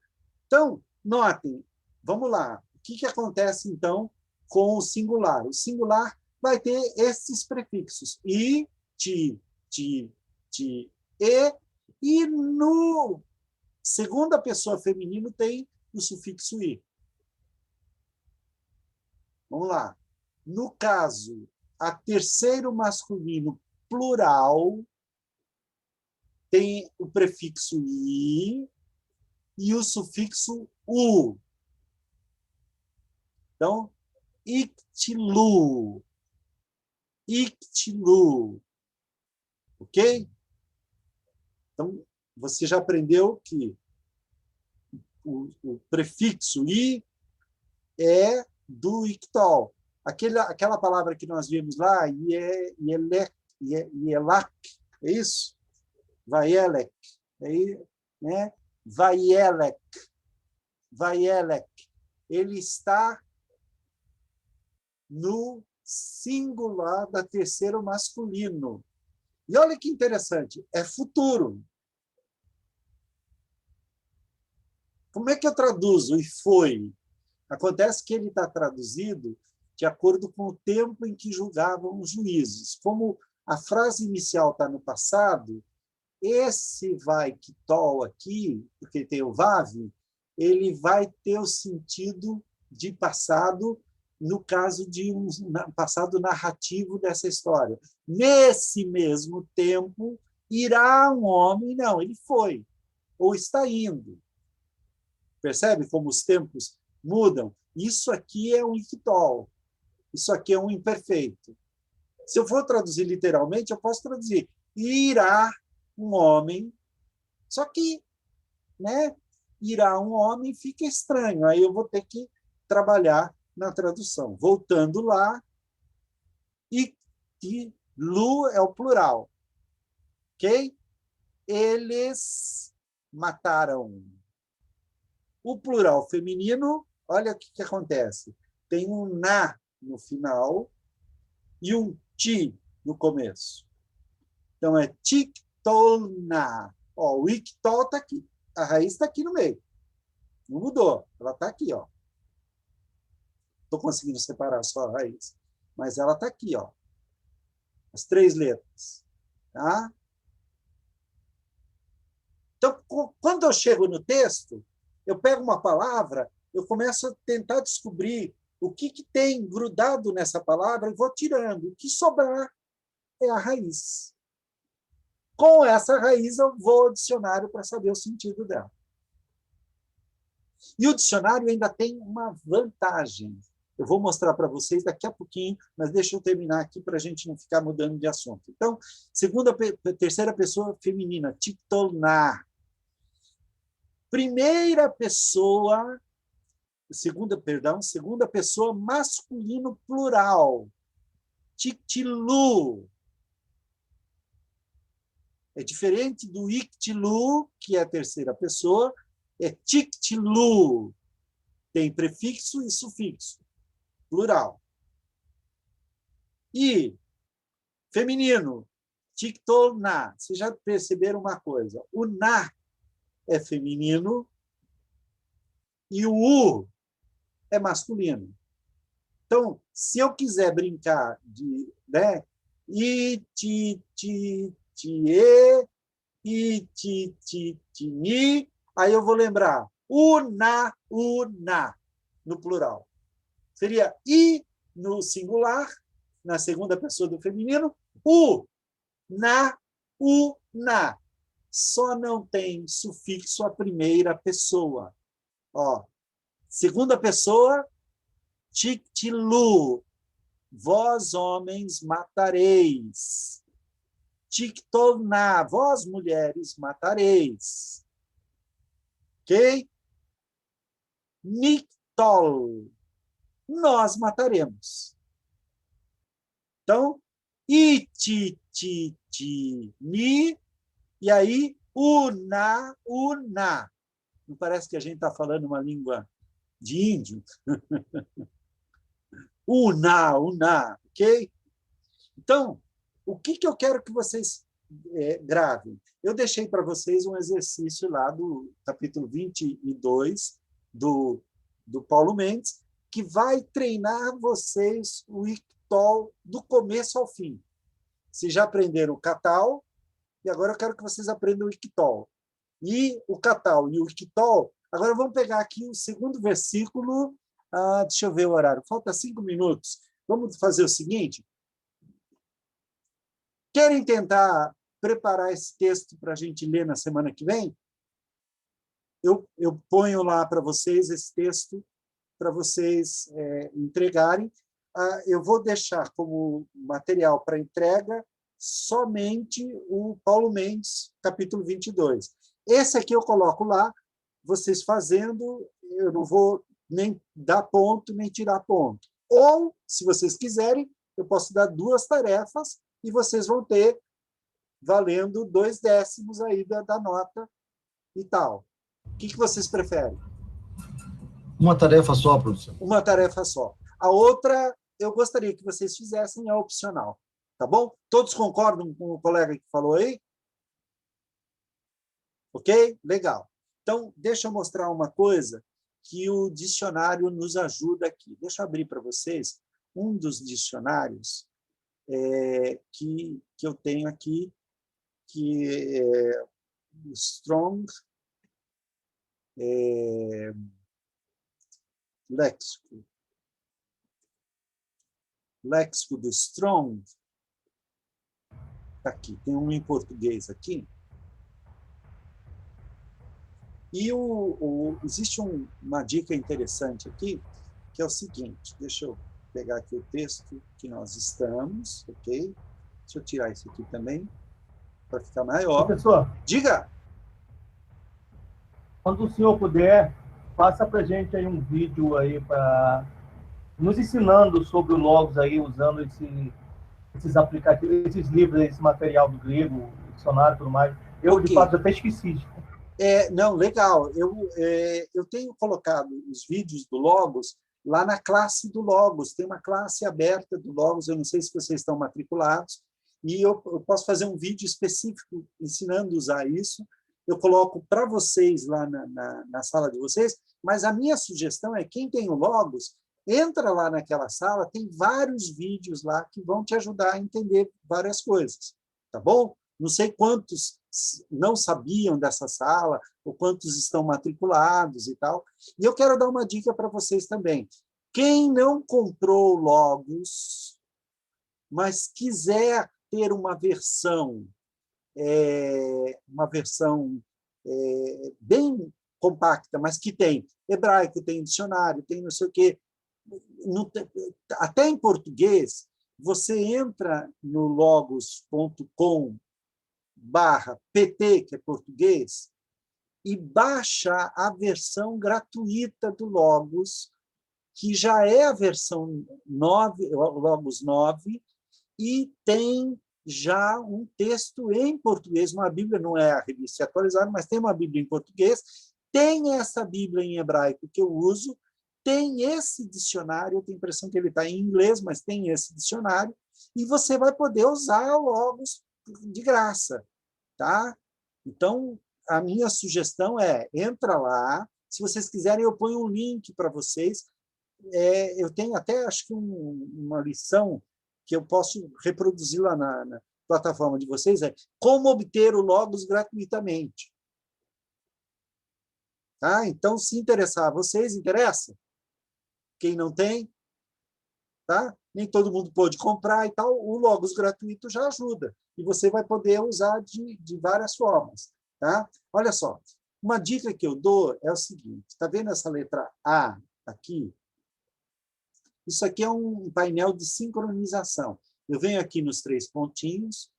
Então, notem, vamos lá. O que acontece, então, com o singular? O singular vai ter esses prefixos. I, ti, e no segunda pessoa feminino tem o sufixo i. Vamos lá. No caso, a terceiro masculino plural tem o prefixo i e o sufixo u. Então, ictilu. Ictilu. Ok? Então, você já aprendeu que o prefixo i é do ictol. Aquela palavra que nós vimos lá, ielak, é isso? Vaielek. Né? Vaielek. Ele está no singular da terceiro masculino. E olha que interessante, é futuro. Como é que eu traduzo? E foi. Acontece que ele está traduzido de acordo com o tempo em que julgavam os juízes. Como a frase inicial está no passado, esse vai ictol aqui, porque tem o vav, ele vai ter o sentido de passado, no caso de um passado narrativo dessa história. Nesse mesmo tempo, irá um homem, não, ele foi, ou está indo. Percebe como os tempos mudam? Isso aqui é um ictol, isso aqui é um imperfeito. Se eu for traduzir literalmente, eu posso traduzir irá um homem, só que, né, irá um homem fica estranho, aí eu vou ter que trabalhar na tradução. Voltando lá, lu é o plural, ok? Eles mataram. O plural feminino, olha o que acontece. Tem um na no final e um ti no começo. Então, é tiktolna. Ó, o ictol está aqui. A raiz está aqui no meio. Não mudou. Ela está aqui. Estou conseguindo separar só a raiz. Mas ela está aqui. Ó. As 3 letras. Tá? Então, quando eu chego no texto, eu pego uma palavra, eu começo a tentar descobrir o que tem grudado nessa palavra e vou tirando. O que sobrar é a raiz. Com essa raiz, eu vou ao dicionário para saber o sentido dela. E o dicionário ainda tem uma vantagem. Eu vou mostrar para vocês daqui a pouquinho, mas deixa eu terminar aqui para a gente não ficar mudando de assunto. Então, terceira pessoa feminina, tiktolna. Segunda pessoa masculino plural, tiktilu. É diferente do iktilu, que é a terceira pessoa, é tiktilu. Tem prefixo e sufixo, plural. E feminino, tiktolna. Vocês já perceberam uma coisa? O na é feminino e o u é masculino. Então, se eu quiser brincar de, né, i, ti, ti, tie, i, ti, ni, aí eu vou lembrar una, no plural. Seria i no singular, na segunda pessoa do feminino, na. Só não tem sufixo a primeira pessoa. Ó, segunda pessoa, tiktilu, vós homens matareis. Tiktolna, vós mulheres matareis. Ok? Niktol, nós mataremos. Então, ni, e aí, una. Não parece que a gente está falando uma língua de índio? Una, ok? Então, o que eu quero que vocês gravem? Eu deixei para vocês um exercício lá do capítulo 22 do Paulo Mendes, que vai treinar vocês o ictol do começo ao fim. Vocês já aprenderam o catal, e agora eu quero que vocês aprendam o ictol. E o catal e o ictol, agora vamos pegar aqui o segundo versículo. Deixa eu ver o horário, falta 5 minutos. Vamos fazer o seguinte. Querem tentar preparar esse texto para a gente ler na semana que vem? Eu ponho lá para vocês esse texto, para vocês entregarem. Eu vou deixar como material para entrega somente o Paulo Mendes, capítulo 22. Esse aqui eu coloco lá, vocês fazendo, eu não vou nem dar ponto, nem tirar ponto. Ou, se vocês quiserem, eu posso dar 2 tarefas e vocês vão ter valendo 2 décimos aí da nota e tal. O que vocês preferem? Uma tarefa só, professor. Uma tarefa só. A outra, eu gostaria que vocês fizessem, é opcional. Tá bom? Todos concordam com o colega que falou aí? Ok? Legal. Então, deixa eu mostrar uma coisa que o dicionário nos ajuda aqui. Deixa eu abrir para vocês um dos dicionários que eu tenho aqui, que é o Strong, léxico. Léxico do Strong. Aqui, tem um em português aqui. E existe uma dica interessante aqui, que é o seguinte, deixa eu pegar aqui o texto que nós estamos, ok? Deixa eu tirar isso aqui também, para ficar maior. Professor, Diga! quando o senhor puder, faça para a gente aí um vídeo aí para nos ensinando sobre o Logos aí, usando esses aplicativos, esses livros, esse material do grego, dicionário e tudo mais. Eu, de fato, até esqueci. Não, legal. Eu tenho colocado os vídeos do Logos lá na classe do Logos. Tem uma classe aberta do Logos, eu não sei se vocês estão matriculados, e eu posso fazer um vídeo específico ensinando a usar isso. Eu coloco para vocês lá na sala de vocês, mas a minha sugestão é, quem tem o Logos, entra lá naquela sala, tem vários vídeos lá que vão te ajudar a entender várias coisas, tá bom? Não sei quantos não sabiam dessa sala, ou quantos estão matriculados e tal. E eu quero dar uma dica para vocês também. Quem não comprou o Logos, mas quiser ter uma versão bem compacta, mas que tem hebraico, tem dicionário, tem não sei o quê, até em português, você entra no logos.com/pt, que é português, e baixa a versão gratuita do Logos, que já é a versão 9, Logos 9, e tem já um texto em português, uma Bíblia, não é a revista atualizada, mas tem uma Bíblia em português, tem essa Bíblia em hebraico que eu uso, tem esse dicionário, eu tenho a impressão que ele está em inglês, mas tem esse dicionário, e você vai poder usar o Logos de graça, tá? Então, a minha sugestão é, entra lá, se vocês quiserem, eu ponho um link para vocês, eu tenho até, acho que uma lição que eu posso reproduzir lá na plataforma de vocês, é como obter o Logos gratuitamente. Tá? Então, se interessar a vocês, interessa? Quem não tem, tá? Nem todo mundo pode comprar e tal, o Logos gratuito já ajuda. E você vai poder usar de várias formas. Tá? Olha só, uma dica que eu dou é o seguinte, está vendo essa letra A aqui? Isso aqui é um painel de sincronização. Eu venho aqui nos 3 pontinhos,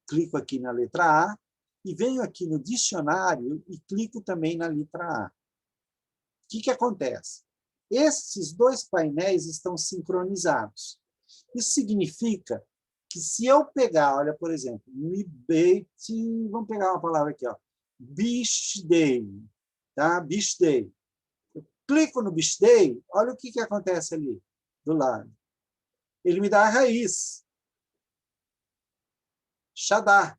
clico aqui na letra A, e venho aqui no dicionário e clico também na letra A. O que acontece? Esses 2 painéis estão sincronizados. Isso significa que se eu pegar, olha, por exemplo, vamos pegar uma palavra aqui, ó, Bishdei, tá? Bishdei. Clico no Bishdei, olha o que acontece ali do lado. Ele me dá a raiz. Shaddai,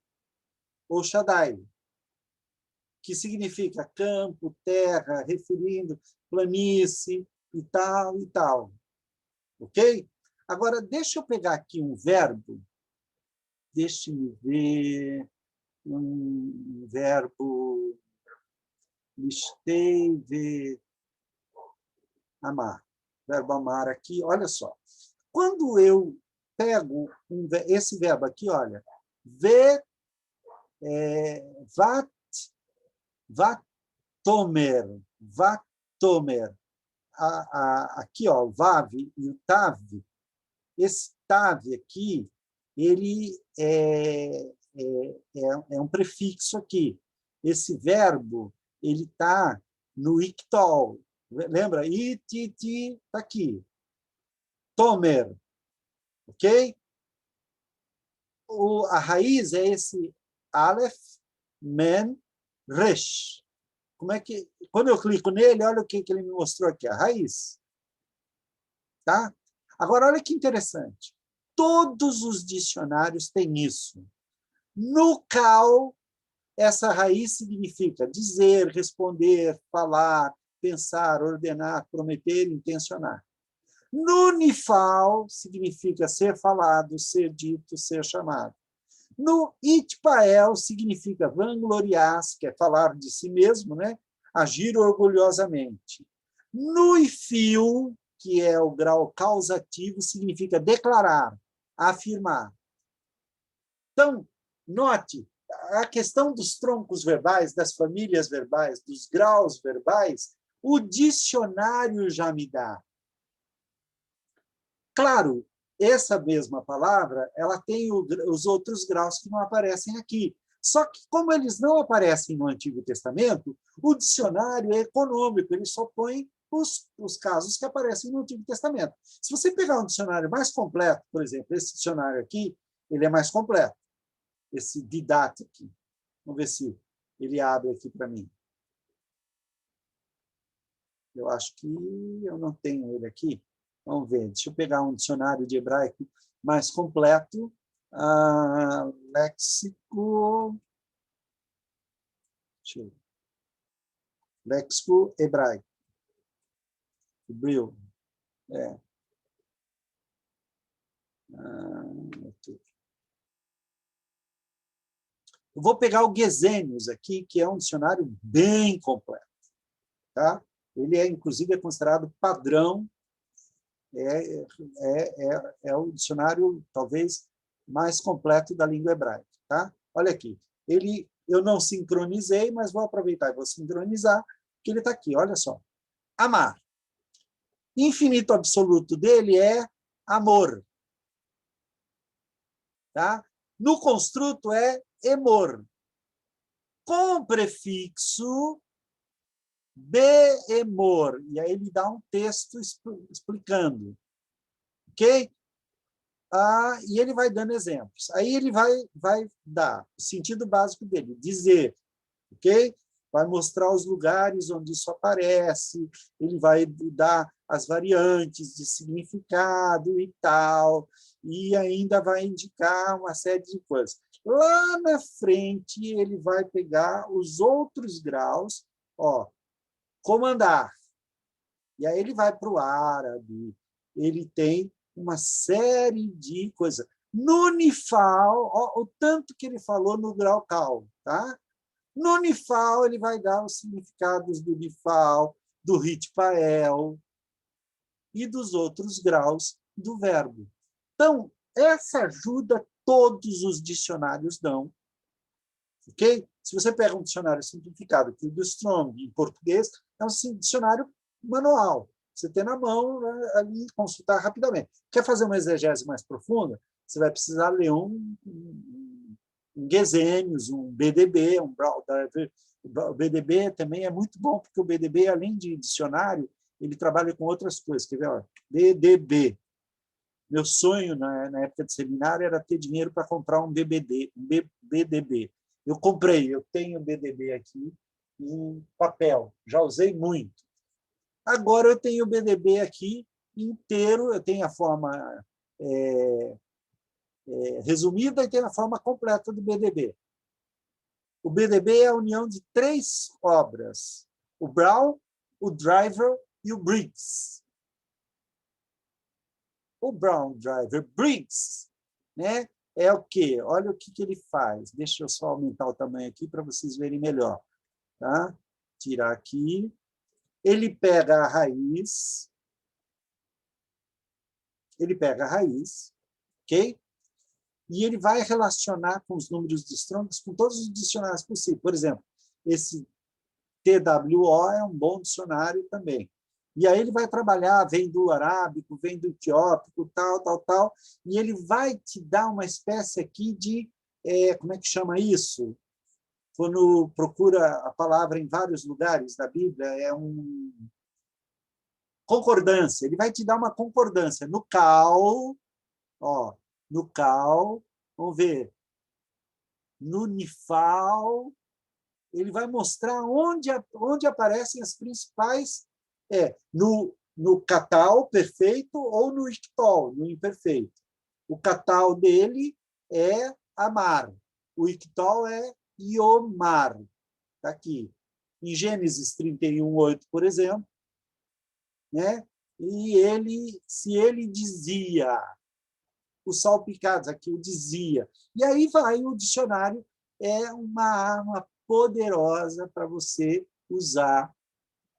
ou Shaddai, que significa campo, terra, referindo planície e tal e tal. Ok? Agora, deixa eu pegar aqui um verbo. Deixe-me ver um verbo. Listei, ver. Amar. Verbo amar aqui, olha só. Quando eu pego esse verbo aqui, olha, vatomer, aqui, ó, o vav e o tav, esse tav aqui, ele é um prefixo aqui. Esse verbo, ele está no ictol. Lembra? Iti, está aqui. Tomer. Ok? A raiz é esse Aleph, Men, Resh. Quando eu clico nele, olha o que ele me mostrou aqui, a raiz. Tá? Agora, olha que interessante. Todos os dicionários têm isso. No Cal, essa raiz significa dizer, responder, falar, pensar, ordenar, prometer, intencionar. No Nifal, significa ser falado, ser dito, ser chamado. No Itpael, significa vangloriar-se, que é falar de si mesmo, né? Agir orgulhosamente. Nuifio, que é o grau causativo, significa declarar, afirmar. Então, note, a questão dos troncos verbais, das famílias verbais, dos graus verbais, o dicionário já me dá. Claro, essa mesma palavra, ela tem os outros graus que não aparecem aqui. Só que, como eles não aparecem no Antigo Testamento, o dicionário é econômico, ele só põe os casos que aparecem no Antigo Testamento. Se você pegar um dicionário mais completo, por exemplo, esse dicionário aqui, ele é mais completo. Esse Didatic aqui. Vamos ver se ele abre aqui para mim. Eu acho que eu não tenho ele aqui. Vamos ver. Deixa eu pegar um dicionário de hebraico mais completo. Léxico. Deixa eu ver. Léxico hebraico. Hebreu. Aqui. Eu vou pegar o Gesenius aqui, que é um dicionário bem completo. Tá? Ele inclusive, é considerado padrão, é o dicionário, talvez, mais completo da língua hebraica. Tá? Olha aqui, eu não sincronizei, mas vou aproveitar e vou sincronizar, que ele está aqui, olha só. Amar. Infinito absoluto dele é amor. Tá? No construto é emor. Com prefixo beemor. E aí ele dá um texto explicando. Ok? E ele vai dando exemplos. Aí ele vai dar o sentido básico dele, dizer. Ok? Vai mostrar os lugares onde isso aparece, ele vai dar as variantes de significado e tal, e ainda vai indicar uma série de coisas. Lá na frente, ele vai pegar os outros graus, comandar. E aí ele vai para o árabe, ele tem uma série de coisas. No Nifal, o tanto que ele falou no grau Cal, tá? No Nifal, ele vai dar os significados do Nifal, do Ritpael e dos outros graus do verbo. Então, essa ajuda todos os dicionários dão. Ok? Se você pega um dicionário simplificado, que o do Strong, em português, é um dicionário manual. Você tem na mão, ali, consultar rapidamente. Quer fazer uma exegese mais profunda? Você vai precisar ler um Gesenius, um BDB, um Braudriver. O BDB também é muito bom, porque o BDB, além de dicionário, ele trabalha com outras coisas. Quer ver? Ó, BDB. Meu sonho, na época de seminário, era ter dinheiro para comprar um BDB. Eu comprei, eu tenho BDB aqui em papel, já usei muito. Agora eu tenho o BDB aqui inteiro, eu tenho a forma resumida e tenho a forma completa do BDB. O BDB é a união de 3 obras, o Brown, o Driver e o Briggs. O Brown, Driver, Briggs, né, é o quê? Olha o que ele faz. Deixa eu só aumentar o tamanho aqui para vocês verem melhor. Tá? Tirar aqui. Ele pega a raiz. Ok? E ele vai relacionar com os números de Strong's com todos os dicionários possíveis. Por exemplo, esse TWO é um bom dicionário também. E aí ele vai trabalhar, vem do arábico, vem do etiópico, tal, e ele vai te dar uma espécie aqui de, como é que chama isso? Quando procura a palavra em vários lugares da Bíblia, concordância. Ele vai te dar uma concordância. No Cal, vamos ver, no Nifal, ele vai mostrar onde aparecem as principais, no Catal perfeito ou no Ictol, no imperfeito. O Catal dele é amar, o Ictol é Iomar. Está aqui. Em Gênesis 31:8, por exemplo, né? E se ele dizia, os salpicados, aqui o dizia. E aí o dicionário é uma arma poderosa para você usar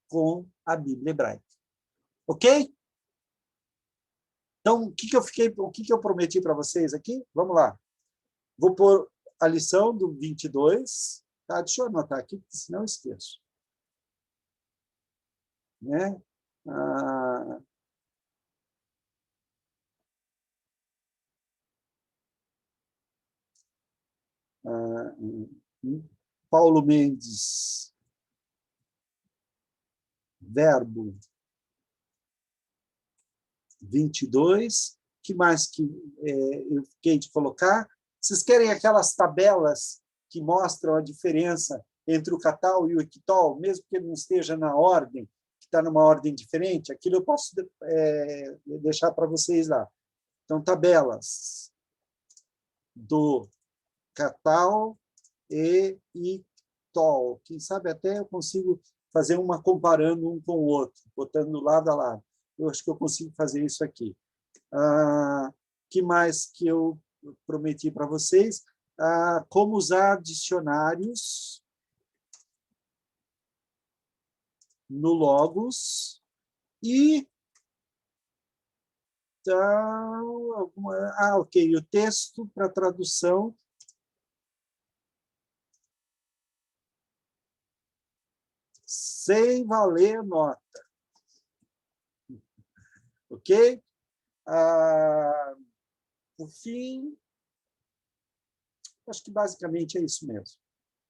com a Bíblia hebraica. Ok? Então, o que eu prometi para vocês aqui? Vamos lá. Vou pôr a lição do 22. Tá? Deixa eu anotar aqui, senão eu esqueço. Né? Paulo Mendes, verbo 22. Que mais que eu fiquei de colocar? Vocês querem aquelas tabelas que mostram a diferença entre o catal e o equitol, mesmo que ele não esteja na ordem, que está numa ordem diferente? Aquilo eu posso deixar para vocês lá. Então, tabelas do catal e equitol. Quem sabe até eu consigo fazer uma comparando um com o outro, botando lado a lado. Eu acho que eu consigo fazer isso aqui. Que mais que eu prometi para vocês? Como usar dicionários no Logos e ok, o texto para tradução sem valer nota. Ok? Por fim, acho que basicamente é isso mesmo,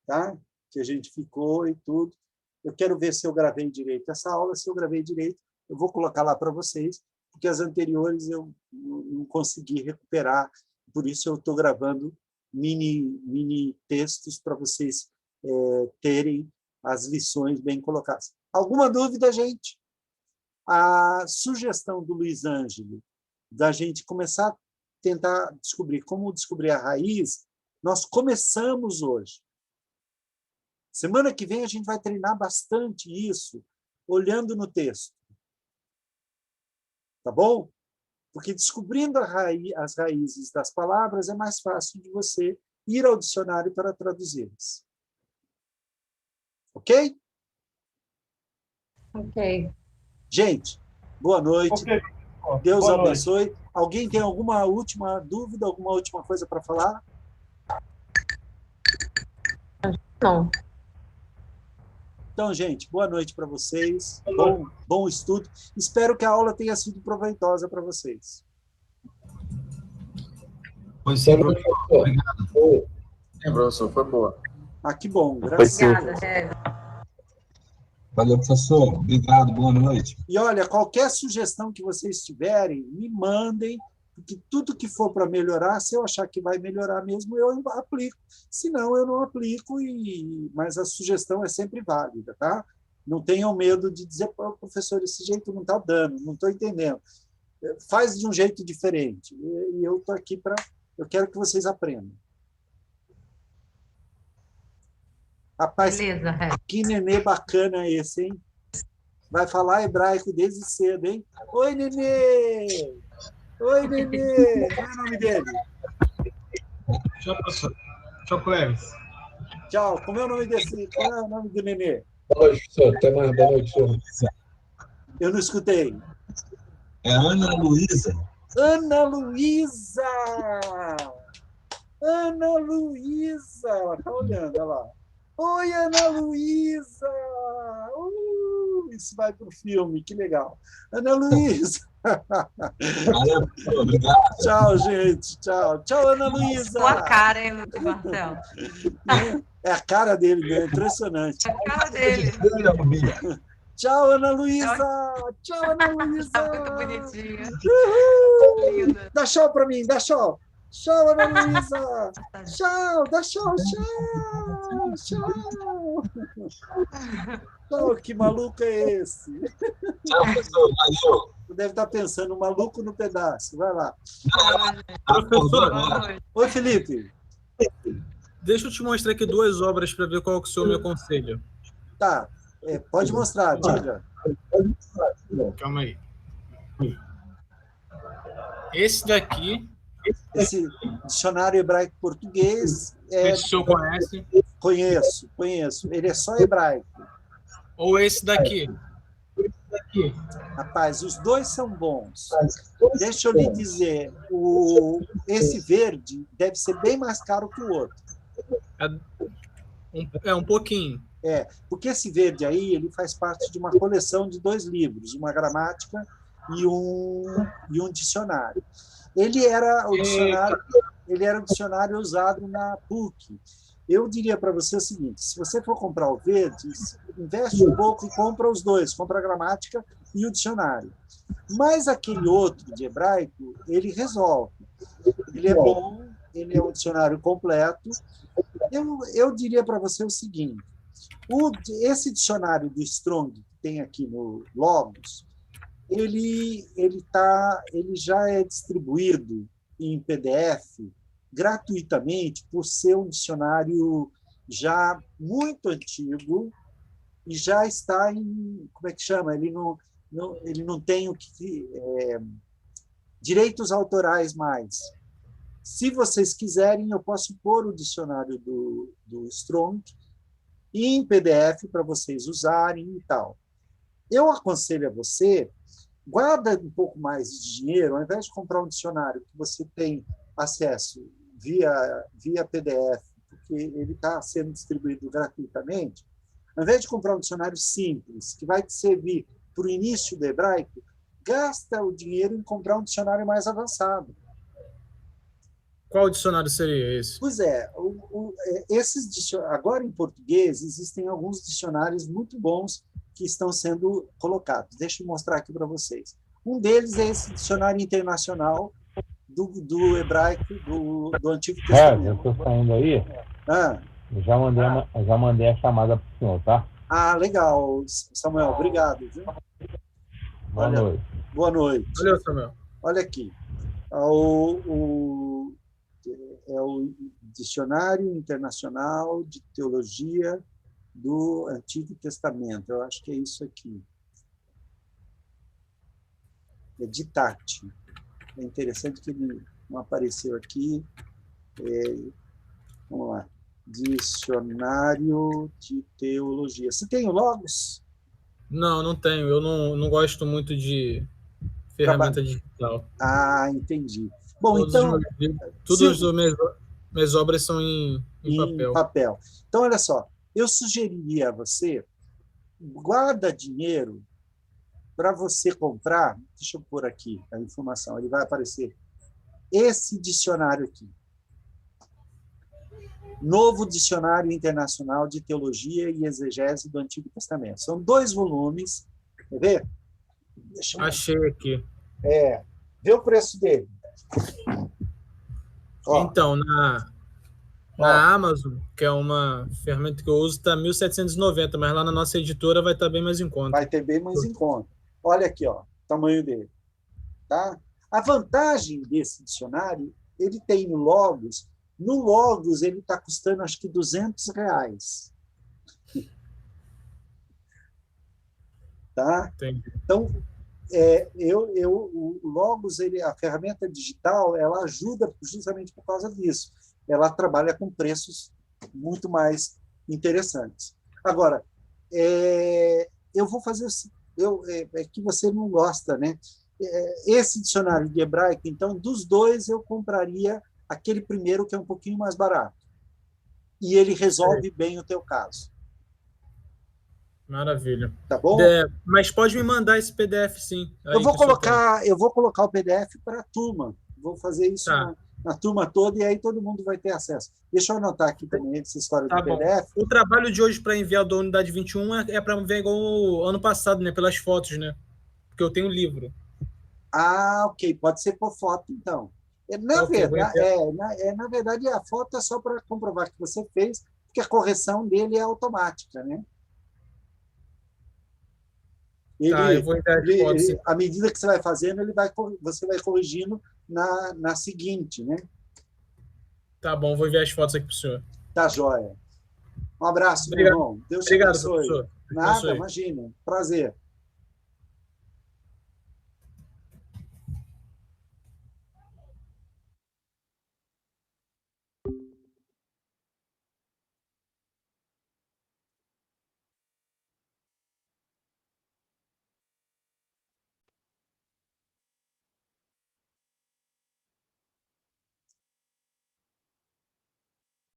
tá? Que a gente ficou e tudo. Eu quero ver se eu gravei direito essa aula. Se eu gravei direito, eu vou colocar lá para vocês, porque as anteriores eu não consegui recuperar, por isso eu estou gravando mini textos para vocês terem as lições bem colocadas. Alguma dúvida, gente? A sugestão do Luiz Ângelo da gente começar a tentar descobrir como descobrir a raiz, nós começamos hoje. Semana que vem a gente vai treinar bastante isso, olhando no texto. Tá bom? Porque descobrindo as raízes das palavras é mais fácil de você ir ao dicionário para traduzi-las. Ok? Ok. Gente, boa noite. Ok. Deus Boa abençoe. Noite. Alguém tem alguma última dúvida, alguma última coisa para falar? Não. Então, gente, boa noite para vocês. Bom estudo. Espero que a aula tenha sido proveitosa para vocês. Pois sim, professor. Obrigado. Sim, professor, foi boa. Que bom. Graças a Deus. Valeu, professor. Obrigado, boa noite. E olha, qualquer sugestão que vocês tiverem, me mandem, porque tudo que for para melhorar, se eu achar que vai melhorar mesmo, eu aplico. Se não, eu não aplico, mas a sugestão é sempre válida, tá? Não tenham medo de dizer, professor, esse jeito não está dando, não estou entendendo. Faz de um jeito diferente. E eu estou aqui para... Eu quero que vocês aprendam. Rapaz, beleza, que nenê bacana esse, hein? Vai falar hebraico desde cedo, hein? Oi, nenê! Oi, nenê! Qual é o nome dele? Tchau, professor. Tchau, Cleves. Tchau. Como é o nome desse? Qual é o nome do nenê? Boa noite, professor. Até mais. Boa noite, professor. Eu não escutei. É Ana Luísa. Ana Luísa! Ana Luísa! Ela está olhando, olha lá. Oi, Ana Luísa! Isso vai para o filme, que legal. Ana Luísa! Valeu, obrigado. Tchau, gente. Tchau. Tchau, Ana Luísa! Boa cara, hein, Marcelo? É a cara dele, né? Impressionante. É a cara dele. Tchau, Ana Luísa! Tchau, Ana Luísa! Tá muito bonitinha. Linda. Dá tchau para mim, dá tchau. Tchau, Ana Luísa! Tchau, dá tchau, tchau! Tchau! Tchau, que maluco é esse? Tchau, professor, valeu! Tu deve estar pensando, maluco no pedaço. Vai lá. Professor, oi, Felipe. Deixa eu te mostrar aqui 2 obras para ver qual que o senhor me aconselha. Tá, pode mostrar, diga. Calma aí. Esse daqui... Esse dicionário hebraico-português... Esse o senhor conhece? Conheço. Ele é só hebraico. Ou esse daqui? aqui. Rapaz, os dois são bons. Deixa eu lhe dizer, esse verde deve ser bem mais caro que o outro. Um pouquinho. Porque esse verde aí ele faz parte de uma coleção de 2 livros, uma gramática e um dicionário. Ele era o dicionário usado na PUC. Eu diria para você o seguinte: se você for comprar o verde, investe um pouco e compra os dois, compra a gramática e o dicionário. Mas aquele outro de hebraico, ele resolve. Ele é bom, ele é um dicionário completo. Eu diria para você o seguinte: esse dicionário do Strong que tem aqui no Logos, ele já é distribuído em PDF gratuitamente por ser um dicionário já muito antigo e já está em, como é que chama? Ele não tem direitos autorais mais. Se vocês quiserem, eu posso pôr o dicionário do Strong em PDF para vocês usarem e tal. Eu aconselho a você, guarda um pouco mais de dinheiro, ao invés de comprar um dicionário que você tem acesso via PDF, porque ele está sendo distribuído gratuitamente, ao invés de comprar um dicionário simples, que vai te servir para o início do hebraico, gasta o dinheiro em comprar um dicionário mais avançado. Qual dicionário seria esse? Pois é, agora em português existem alguns dicionários muito bons que estão sendo colocados. Deixa eu mostrar aqui para vocês. Um deles é esse dicionário internacional do hebraico do Antigo Testamento. Eu estou saindo aí. Eu já mandei a chamada para o senhor, tá? Legal, Samuel. Obrigado. Viu? Boa noite. Boa noite. Valeu, Samuel. Olha aqui. O Dicionário Internacional de Teologia do Antigo Testamento. Eu acho que é isso aqui. É de Tati. É interessante que ele não apareceu aqui. Vamos lá. Dicionário de Teologia. Você tem o Logos? Não, não tenho. Eu não gosto muito de ferramenta digital. Entendi. Bom, Todas as minhas obras são em papel. Então, olha só. Eu sugeriria a você, guarda dinheiro para você comprar, deixa eu pôr aqui a informação, ele vai aparecer, esse dicionário aqui. Novo Dicionário Internacional de Teologia e Exegese do Antigo Testamento. São 2 volumes. Quer ver? Achei aqui. Vê o preço dele. Então, na Amazon, que é uma ferramenta que eu uso, está 1.790, mas lá na nossa editora vai estar bem mais em conta. Vai ter bem mais em conta. Olha aqui, o tamanho dele. Tá? A vantagem desse dicionário, ele tem no Logos. No Logos, ele está custando, acho que, R$200. Tá? Entendi. Então, o Logos, a ferramenta digital, ela ajuda justamente por causa disso. Ela trabalha com preços muito mais interessantes. Agora, eu vou fazer... é que você não gosta, né? Esse dicionário de hebraico, então, dos 2, eu compraria aquele primeiro que é um pouquinho mais barato. E ele resolve bem o teu caso. Maravilha. Tá bom? Mas pode me mandar esse PDF, sim. Eu vou colocar o PDF para a turma. Vou fazer isso na turma toda e aí todo mundo vai ter acesso. Deixa eu anotar aqui também essa história do PDF. O trabalho de hoje para enviar da Unidade 21 é para enviar igual o ano passado, né? Pelas fotos, né? Porque eu tenho o livro. Ok. Pode ser por foto, então. Na verdade, a foto é só para comprovar que você fez, porque a correção dele é automática, né? Eu vou enviar as fotos. À medida que você vai fazendo, você vai corrigindo na seguinte, né? Tá bom, vou enviar as fotos aqui para o senhor. Tá joia. Um abraço, Obrigado. meu irmão. Deus te abençoe. abençoe. Professor. Nada, imagina. Prazer.